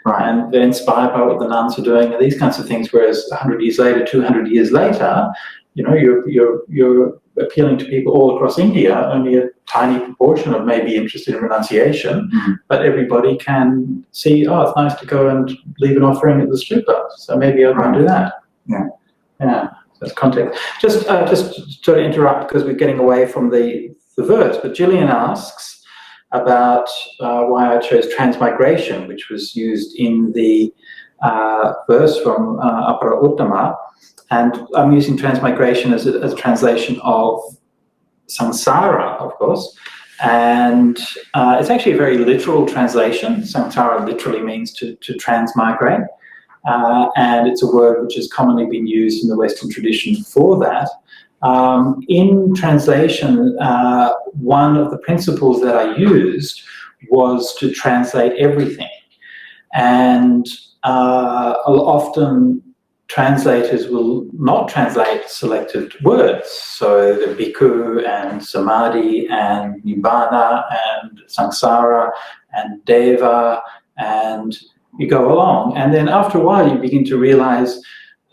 Speaker 1: Right. And they're inspired by what the nuns are doing and these kinds of things. Whereas 100 years later, 200 years later, you're appealing to people all across India. Only a tiny proportion of may be interested in renunciation, but everybody can see, oh, it's nice to go and leave an offering at the stupa, so maybe I'll go and do that. Yeah. That's context. Just to interrupt, because we're getting away from the verse, but Gillian asks about why I chose transmigration, which was used in the verse from Apara Uttama. And I'm using transmigration as a translation of samsara, of course. And it's actually a very literal translation. Samsara literally means to transmigrate. And it's a word which has commonly been used in the Western tradition for that. In translation, one of the principles that I used was to translate everything. And often translators will not translate selected words. So the bhikkhu and samadhi and nibbana and samsara and deva, and you go along. And then after a while you begin to realize,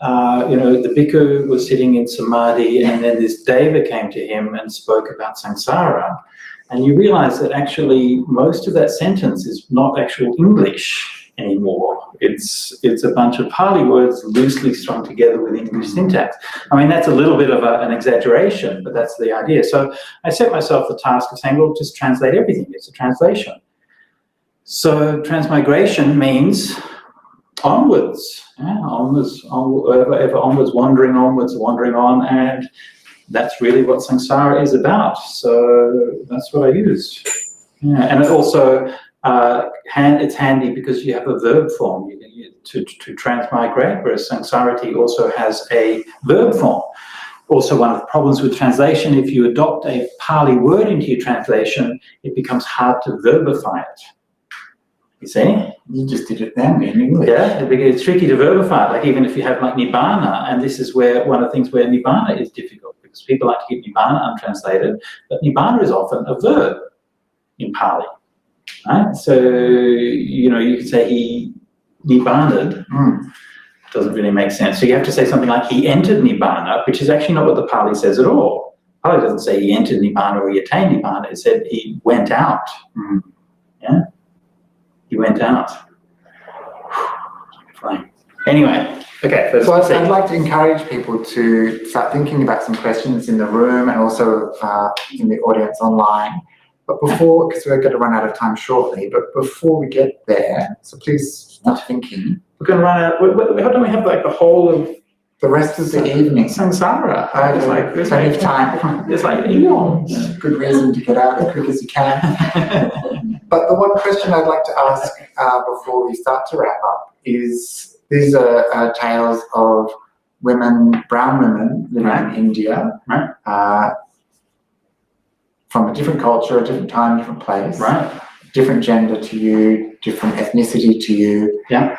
Speaker 1: the bhikkhu was sitting in samadhi and then this deva came to him and spoke about samsara. And you realize that actually most of that sentence is not actual English anymore. It's a bunch of Pali words loosely strung together with English syntax. I mean, that's a little bit of an exaggeration, but that's the idea. So I set myself the task of saying, well, just translate everything. It's a translation. So transmigration means onwards, onwards, ever onwards, wandering on, and that's really what samsara is about. So that's what I use. Yeah. And it also, it's handy because you have a verb form to transmigrate, whereas samsarati also has a verb form. Also, one of the problems with translation, if you adopt a Pali word into your translation, it becomes hard to verbify it. You see?
Speaker 2: You just did it then in English.
Speaker 1: Yeah, it's tricky to verbify it, like even if you have like nibbana, and this is where one of the things where nibbana is difficult, because people like to keep nibbana untranslated, but nibbana is often a verb in Pali. Right? So, you could say he nibbaned. Doesn't really make sense. So you have to say something like he entered nibbana, which is actually not what the Pali says at all. Pali doesn't say he entered nibbana or he attained nibbana. It said he went out. Yeah? He went out. Fine. Anyway, okay.
Speaker 2: So I'd like to encourage people to start thinking about some questions in the room and also in the audience online. But before, because we're going to run out of time shortly, but before we get there, so please start thinking.
Speaker 1: We're going to run out. How do we have like the whole of
Speaker 2: the rest of the evening?
Speaker 1: Samsara.
Speaker 2: There's plenty of time.
Speaker 1: There's like eons.
Speaker 2: Good reason to get out as quick as you can. But the one question I'd like to ask before we start to wrap up is, these are tales of women, brown women living in India, from a different culture, a different time, different place, different gender to you, different ethnicity to you.
Speaker 1: Yeah.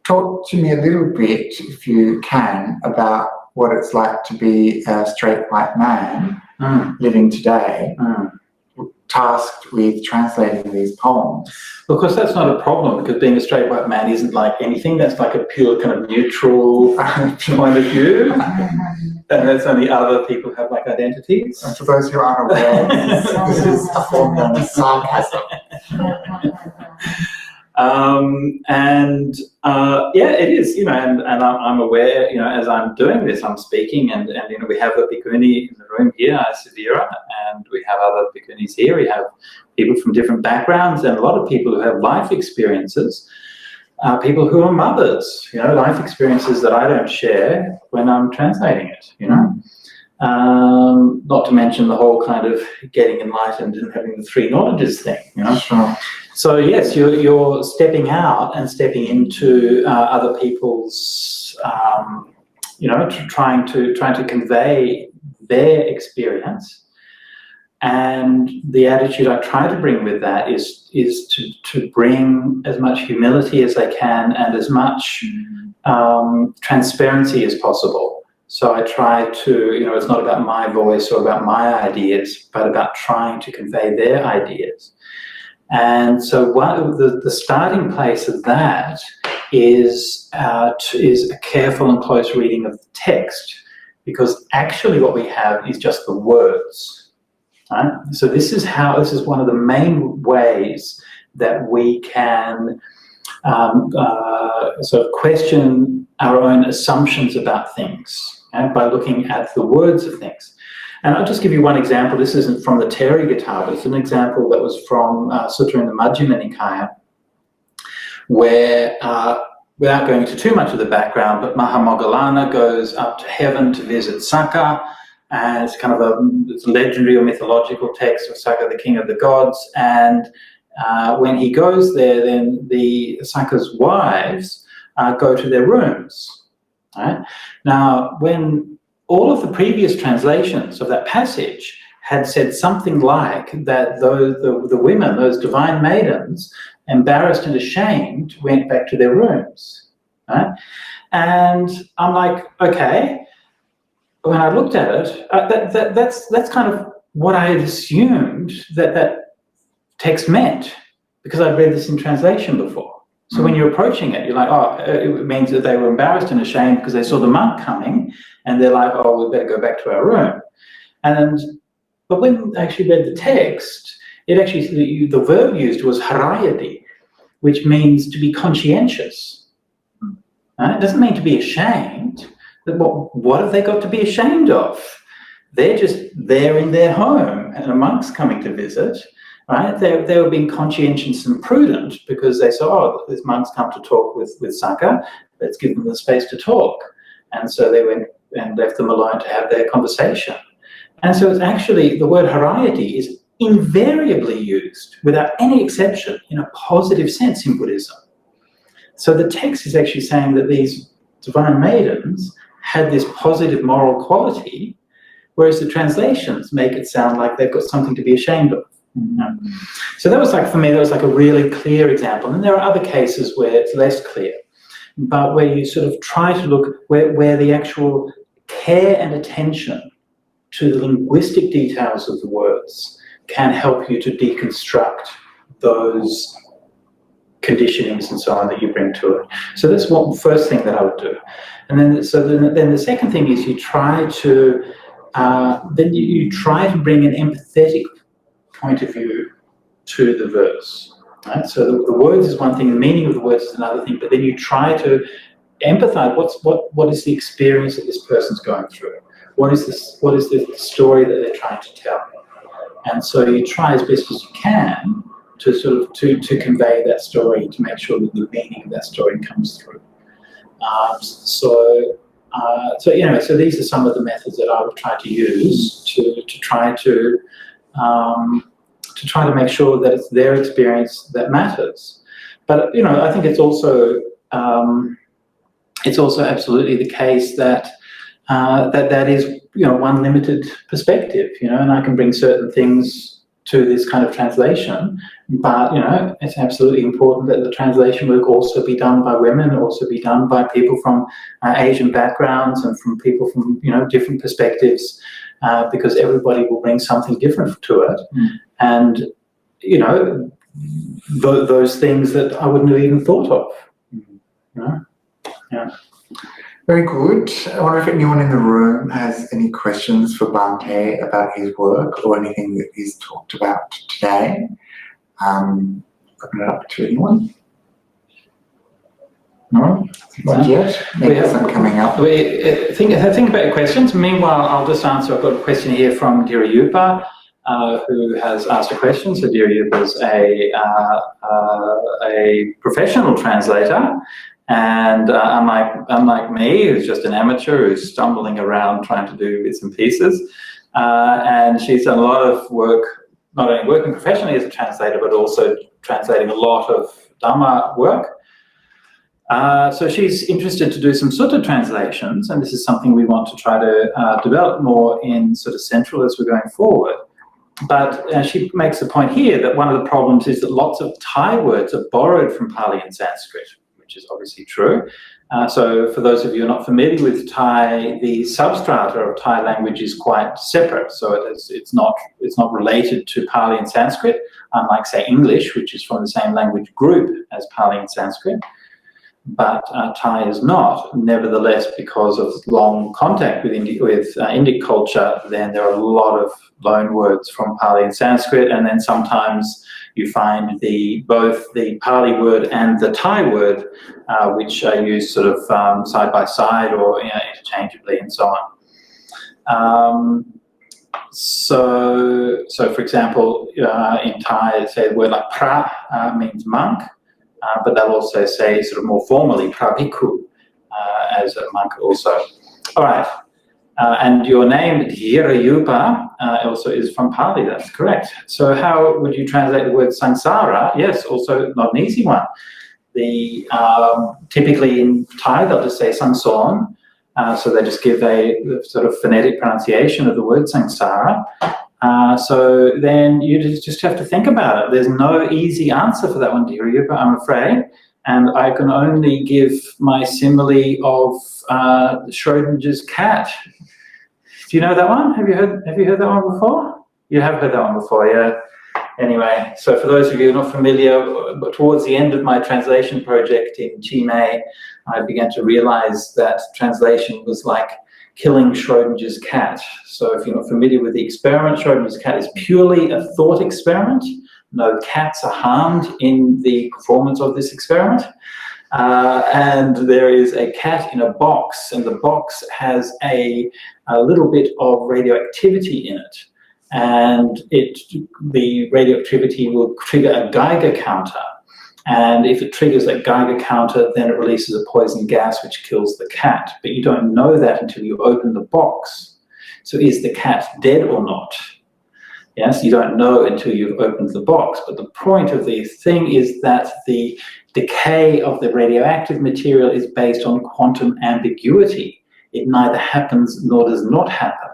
Speaker 2: Talk to me a little bit, if you can, about what it's like to be a straight white man living today, tasked with translating these poems.
Speaker 1: Of course, that's not a problem, because being a straight white man isn't like anything. That's like a pure kind of neutral point of view. And that's only other people have like identities.
Speaker 2: And for those who aren't aware, this is a form known as sarcasm.
Speaker 1: Yeah, it is, and I'm aware, as I'm doing this, I'm speaking, and we have a bhikkhuni in the room here, Severa, and we have other bhikkhunis here. We have people from different backgrounds and a lot of people who have life experiences, people who are mothers, life experiences that I don't share when I'm translating it, Not to mention the whole kind of getting enlightened and having the three knowledges thing,
Speaker 2: Sure.
Speaker 1: So yes, you're stepping out and stepping into other people's, trying to convey their experience, and the attitude I try to bring with that is to bring as much humility as I can and as much transparency as possible. So I try to, it's not about my voice or about my ideas, but about trying to convey their ideas. And so the starting place of that is a careful and close reading of the text, because actually what we have is just the words. Right? So this is one of the main ways that we can sort of question our own assumptions about things, by looking at the words of things. And I'll just give you one example. This isn't from the Therigatha, but it's an example that was from Sutta in the Majjhima Nikaya, where, without going into too much of the background, but Mahamoggallana goes up to heaven to visit Sakka, and it's kind of it's a legendary or mythological text of Sakka, the king of the gods. And when he goes there, then the Sakka's wives go to their rooms. Right? Now, when all of the previous translations of that passage had said something like that the women, those divine maidens, embarrassed and ashamed, went back to their rooms. Right? And I'm like, okay, when I looked at it, that's kind of what I had assumed that text meant, because I'd read this in translation before. So when you're approaching it, you're like, oh, it means that they were embarrassed and ashamed because they saw the monk coming, and they're like, oh, we better go back to our room. And But when I actually read the text, it actually, the verb used was harayati, which means to be conscientious. It doesn't mean to be ashamed. What have they got to be ashamed of? They're just there in their home and a monk's coming to visit, right? They were being conscientious and prudent because they saw, oh, this monk's come to talk with Saka, let's give them the space to talk. And so they went and left them alone to have their conversation. And so it's actually, the word harayati is invariably used, without any exception, in a positive sense in Buddhism. So the text is actually saying that these divine maidens had this positive moral quality, whereas the translations make it sound like they've got something to be ashamed of. So that was like, for me, that was like a really clear example. And there are other cases where it's less clear, but where you sort of try to look where the actual care and attention to the linguistic details of the words can help you to deconstruct those conditionings and so on that you bring to it. So that's one first thing that I would do. And then the second thing is you try to bring an empathetic point of view to the verse. Right? So the words is one thing, the meaning of the words is another thing, but then you try to empathize what is the experience that this person's going through. What is the story that they're trying to tell? And so you try as best as you can to sort of to convey that story, to make sure that the meaning of that story comes through. So these are some of the methods that I would try to use to try to make sure that it's their experience that matters. But I think it's also absolutely the case that that is one limited perspective, and I can bring certain things to this kind of translation, but it's absolutely important that the translation work also be done by women, also be done by people from Asian backgrounds and from people from different perspectives, because everybody will bring something different to it, and those things that I wouldn't have even thought of. Yeah.
Speaker 2: Very good. I wonder if anyone in the room has any questions for Bhante about his work or anything that he's talked about today. Open it up to anyone. No? Not yet. Maybe some coming up.
Speaker 1: Think about your questions. Meanwhile, I'll just answer. I've got a question here from Dhirayupa, who has asked a question. So Dhirayupa is a professional translator. And unlike me, who's just an amateur who's stumbling around trying to do bits and pieces, and she's done a lot of work, not only working professionally as a translator, but also translating a lot of Dhamma work. So she's interested to do some sutta translations, and this is something we want to try to develop more in sort of Central as we're going forward. But she makes the point here that one of the problems is that lots of Thai words are borrowed from Pali and Sanskrit, which is obviously true. So for those of you who are not familiar with Thai, the substrata of Thai language is quite separate. So it's not related to Pali and Sanskrit, unlike, say, English, which is from the same language group as Pali and Sanskrit. But Thai is not. Nevertheless, because of long contact with Indic culture, then there are a lot of loan words from Pali and Sanskrit, and then sometimes you find both the Pali word and the Thai word, which are used sort of side by side or interchangeably and so on. So for example, in Thai, say the word like pra means monk, but they'll also say sort of more formally pra bhikkhu as a monk also. All right. And your name, Dhirayupa, also is from Pali, that's correct. So how would you translate the word samsara? Yes, also not an easy one. Typically in Thai, they'll just say samson, so they just give a sort of phonetic pronunciation of the word samsara. So then you just have to think about it. There's no easy answer for that one, Dhirayupa, I'm afraid. And I can only give my simile of Schrodinger's cat. Do you know that one? Have you heard that one before? You have heard that one before, yeah. Anyway, so for those of you who are not familiar, towards the end of my translation project in Chimay, I began to realize that translation was like killing Schrodinger's cat. So if you're not familiar with the experiment, Schrodinger's cat is purely a thought experiment. No cats are harmed in the performance of this experiment. And there is a cat in a box, and the box has a little bit of radioactivity in it. And the radioactivity will trigger a Geiger counter. And if it triggers that Geiger counter, then it releases a poison gas which kills the cat. But you don't know that until you open the box. So is the cat dead or not? Yes, you don't know until you've opened the box. But the point of the thing is that the decay of the radioactive material is based on quantum ambiguity. It neither happens nor does not happen.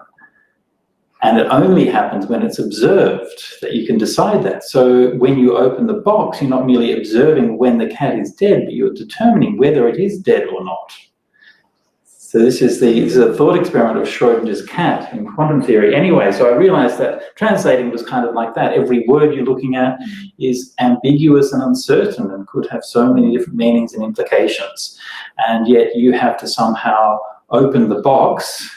Speaker 1: And it only happens when it's observed that you can decide that. So when you open the box, you're not merely observing when the cat is dead, but you're determining whether it is dead or not. So this is a thought experiment of Schrodinger's cat in quantum theory. Anyway, so I realized that translating was kind of like that. Every word you're looking at is ambiguous and uncertain and could have so many different meanings and implications. And yet you have to somehow open the box,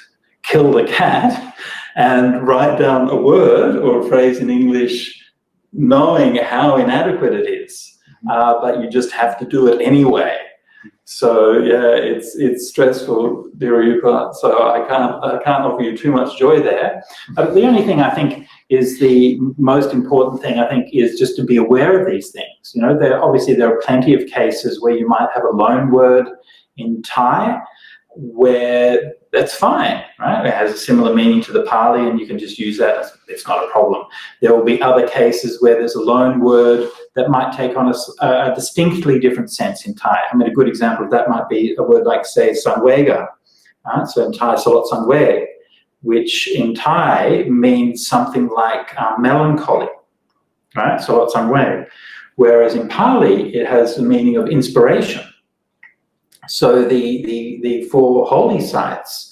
Speaker 1: kill the cat, and write down a word or a phrase in English knowing how inadequate it is. But you just have to do it anyway. So yeah, it's stressful, Dhirupa. So I can't offer you too much joy there. But the only thing I think is the most important thing, I think, is just to be aware of these things. You know, there are plenty of cases where you might have a loan word in Thai where that's fine, right? It has a similar meaning to the Pali and you can just use that. It's not a problem. There will be other cases where there's a loan word that might take on a distinctly different sense in Thai. I mean, a good example of that might be a word like, say, Sangwega. Right? So in Thai, Salot Sangwe, which in Thai means something like melancholy, right? Salot Sangwe. Whereas in Pali, it has the meaning of inspiration. So the four holy sites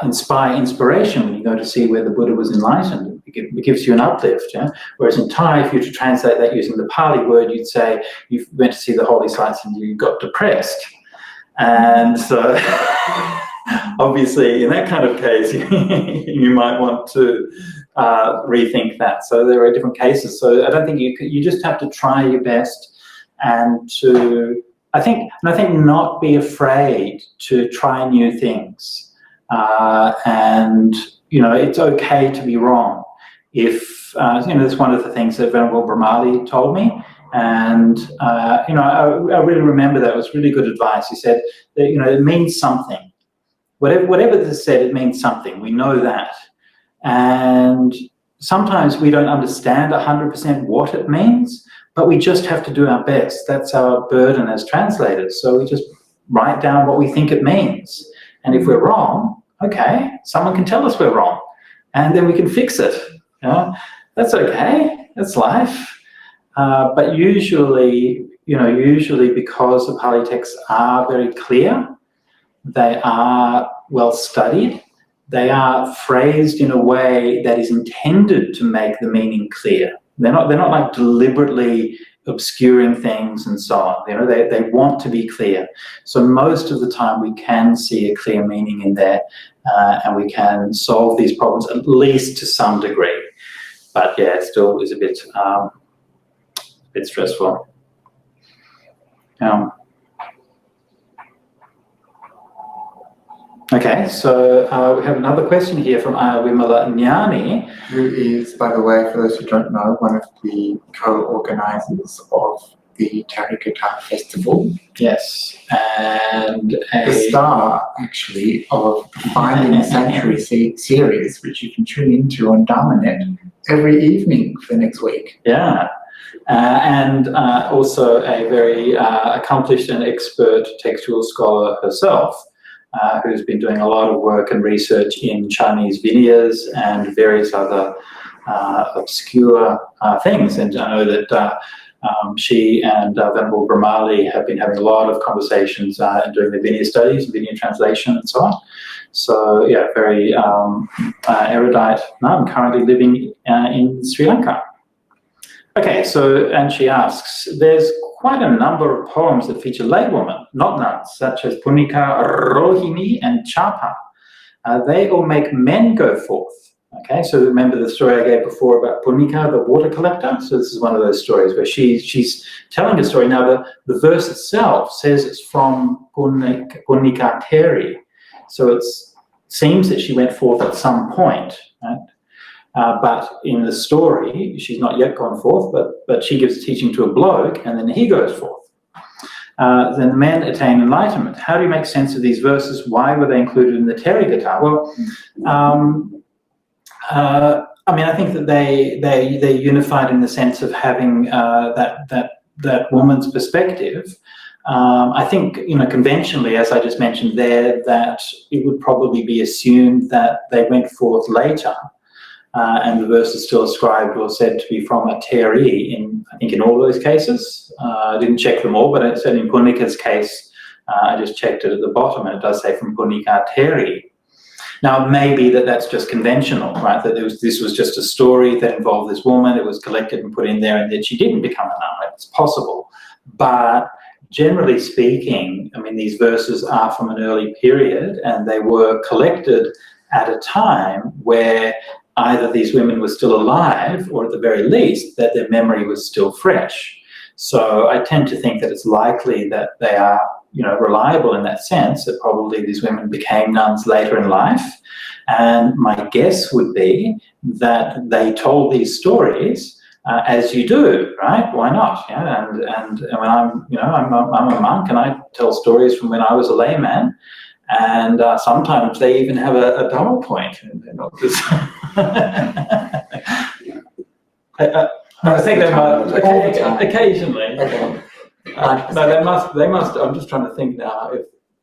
Speaker 1: inspire inspiration when you go to see where the Buddha was enlightened. It gives you an uplift. Yeah? Whereas in Thai, if you were to translate that using the Pali word, you'd say you went to see the holy sites and you got depressed. And so obviously in that kind of case, you might want to rethink that. So there are different cases. So I don't think you just have to try your best and to... I think not be afraid to try new things. And, you know, it's okay to be wrong. If, you know, that's one of the things that Venerable Brahmali told me. And, you know, I really remember that. It was really good advice. He said that, you know, it means something. Whatever this said, it means something. We know that. And sometimes we don't understand 100% what it means, but we just have to do our best. That's our burden as translators. So we just write down what we think it means. And if we're wrong, okay, someone can tell us we're wrong. And then we can fix it. You know? That's okay. That's life. But usually because the Pali texts are very clear, they are well studied, they are phrased in a way that is intended to make the meaning clear. They're not like deliberately obscuring things and so on. You know, they want to be clear. So most of the time we can see a clear meaning in there, and we can solve these problems at least to some degree. But yeah, it still is a bit stressful. Okay, so we have another question here from Wimala Nyani.
Speaker 2: Who is, by the way, for those who don't know, one of the co-organisers of the Therigatha festival.
Speaker 1: Yes, and
Speaker 2: the star, actually, of the Finding Sanctuary series, which you can tune into on Dharmanet every evening for next week.
Speaker 1: Yeah, and also a very accomplished and expert textual scholar herself. Who's been doing a lot of work and research in Chinese Vinyas and various other obscure things. And I know that she and Venerable Brahmali have been having a lot of conversations and doing the Vinaya studies, Vinaya translation and so on. So yeah, very erudite nun, currently living in Sri Lanka. Okay, so, and she asks, there's quite a number of poems that feature laywomen, not nuns, such as Punika, Rohini, and Chapa. they all make men go forth. Okay, so remember the story I gave before about Punika, the water collector? So this is one of those stories where she's telling a story. Now, the verse itself says it's from Punika Theri. So it seems that she went forth at some point, right? But in the story, she's not yet gone forth, but she gives teaching to a bloke, and then he goes forth. Then the men attain enlightenment. How do you make sense of these verses? Why were they included in the Therigatha? Well, I mean, I think that they're unified in the sense of having that woman's perspective. I think, conventionally, as I just mentioned there, that it would probably be assumed that they went forth later, and the verse is still ascribed or said to be from a Theri I think in all those cases. I didn't check them all, but it said in Punika's case, I just checked it at the bottom, and it does say from Punika Theri. Now, it may be that that's just conventional, right? That this was just a story that involved this woman. It was collected and put in there, and that she didn't become a nun. It's possible. But generally speaking, I mean, these verses are from an early period, and they were collected at a time where either these women were still alive, or at the very least, that their memory was still fresh. So I tend to think that it's likely that they are reliable in that sense, that probably these women became nuns later in life. And my guess would be that they told these stories as you do, right? Why not? Yeah, and when I'm a monk, and I tell stories from when I was a layman, and sometimes they even have a double point. And they're not just I think they might occasionally. Okay. No, they must. I'm just trying to think now.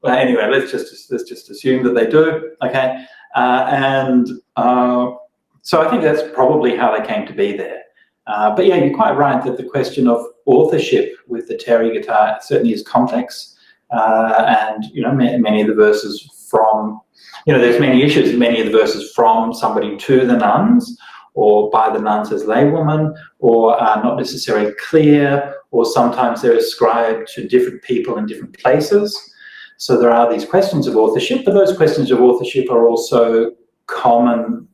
Speaker 1: Anyway, let's just assume that they do. Okay, so I think that's probably how they came to be there. But yeah, you're quite right that the question of authorship with the Therigatha certainly is complex, and many of the verses from there's many issues. Many of the verses from somebody to the nuns, or by the nuns as laywomen, or are not necessarily clear, or sometimes they're ascribed to different people in different places. So there are these questions of authorship, but those questions of authorship are also common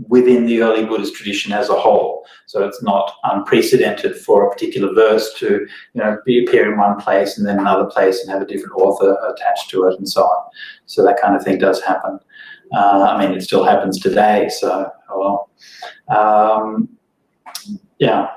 Speaker 1: within the early Buddhist tradition as a whole. So it's not unprecedented for a particular verse to appear in one place and then another place and have a different author attached to it and so on. So that kind of thing does happen. I mean, it still happens today, so, well. Yeah.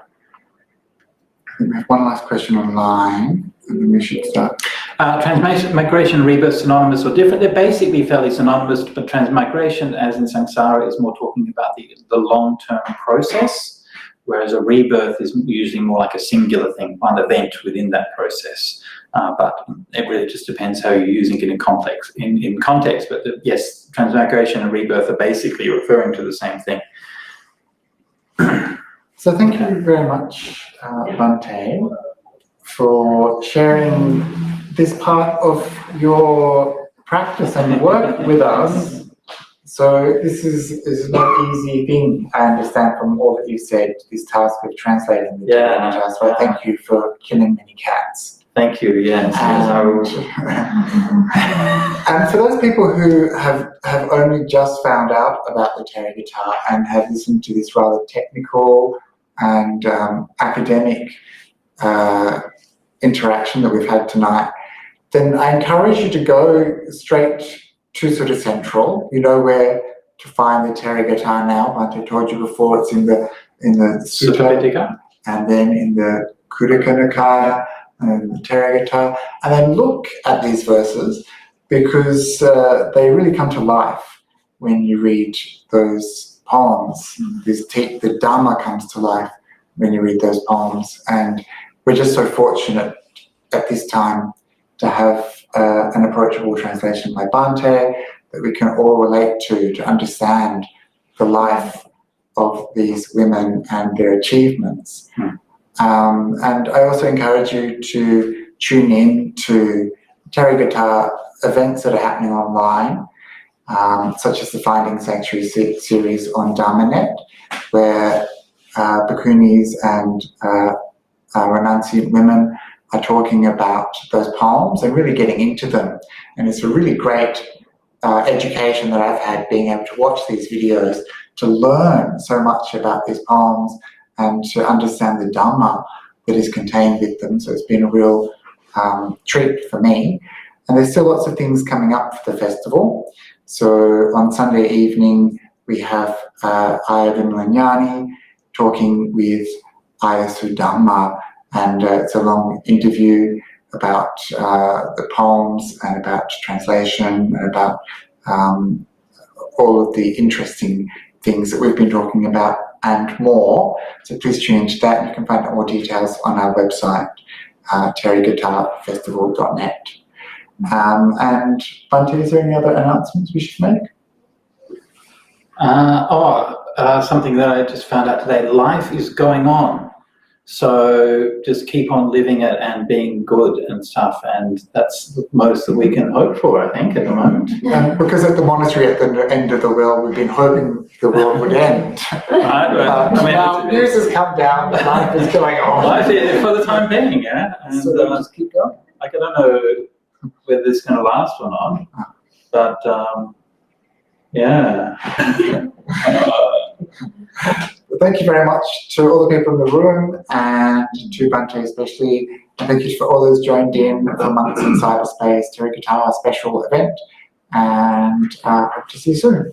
Speaker 2: We have one last question online, and then we should start.
Speaker 1: Transmigration and rebirth, synonymous or different? They're basically fairly synonymous, but transmigration, as in samsara, is more talking about the long-term process, whereas a rebirth is usually more like a singular thing, one event within that process. But it really just depends how you're using it in context. But yes, transmigration and rebirth are basically referring to the same thing.
Speaker 2: So thank you very much, Bhante, for sharing this part of your practice and work with us. So this is not an easy thing, I understand from all that you said, this task of translating the Therigatha. So I thank you for killing many cats.
Speaker 1: Thank you, yes.
Speaker 2: And for those people who have only just found out about the Therigatha and have listened to this rather technical and academic interaction that we've had tonight, then I encourage you to go straight to Sutta Central. You know where to find the Therigatha now. Bhante told you before, it's in the Sutta, and then in the Khuddaka Nikaya, and the Therigatha, and then look at these verses, because they really come to life when you read those poems. The Dhamma comes to life when you read those poems, and we're just so fortunate at this time to have an approachable translation like Bhante that we can all relate to understand the life of these women and their achievements. And I also encourage you to tune in to Therigatha events that are happening online, such as the Finding Sanctuary series on Dhammanet, where bhikkhunis and renunciant women are talking about those poems and really getting into them. And it's a really great education that I've had being able to watch these videos, to learn so much about these poems and to understand the Dhamma that is contained with them. So it's been a real treat for me. And there's still lots of things coming up for the festival. So on Sunday evening, we have Aya Vimalanyani talking with Aya Sudhamma, and it's a long interview about the poems and about translation and about all of the interesting things that we've been talking about and more. So please tune into that. You can find out more details on our website, therigathafestival.net. And Bhante, is there any other announcements we should make?
Speaker 1: Something that I just found out today. Life is going on. So just keep on living it and being good and stuff. And that's the most that we can hope for, I think, at the moment.
Speaker 2: Because at the monastery at the end of the world, we've been hoping the world would end.
Speaker 1: Right,
Speaker 2: now news has come down, life is going on.
Speaker 1: Life is, for the time being, yeah. And
Speaker 2: so just keep going.
Speaker 1: like, I don't know whether this is going to last or not, but yeah.
Speaker 2: Thank you very much to all the people in the room and to Bhante especially. And thank you for all those joined in for Monks in Cyberspace Therigatha special event. And hope to see you soon.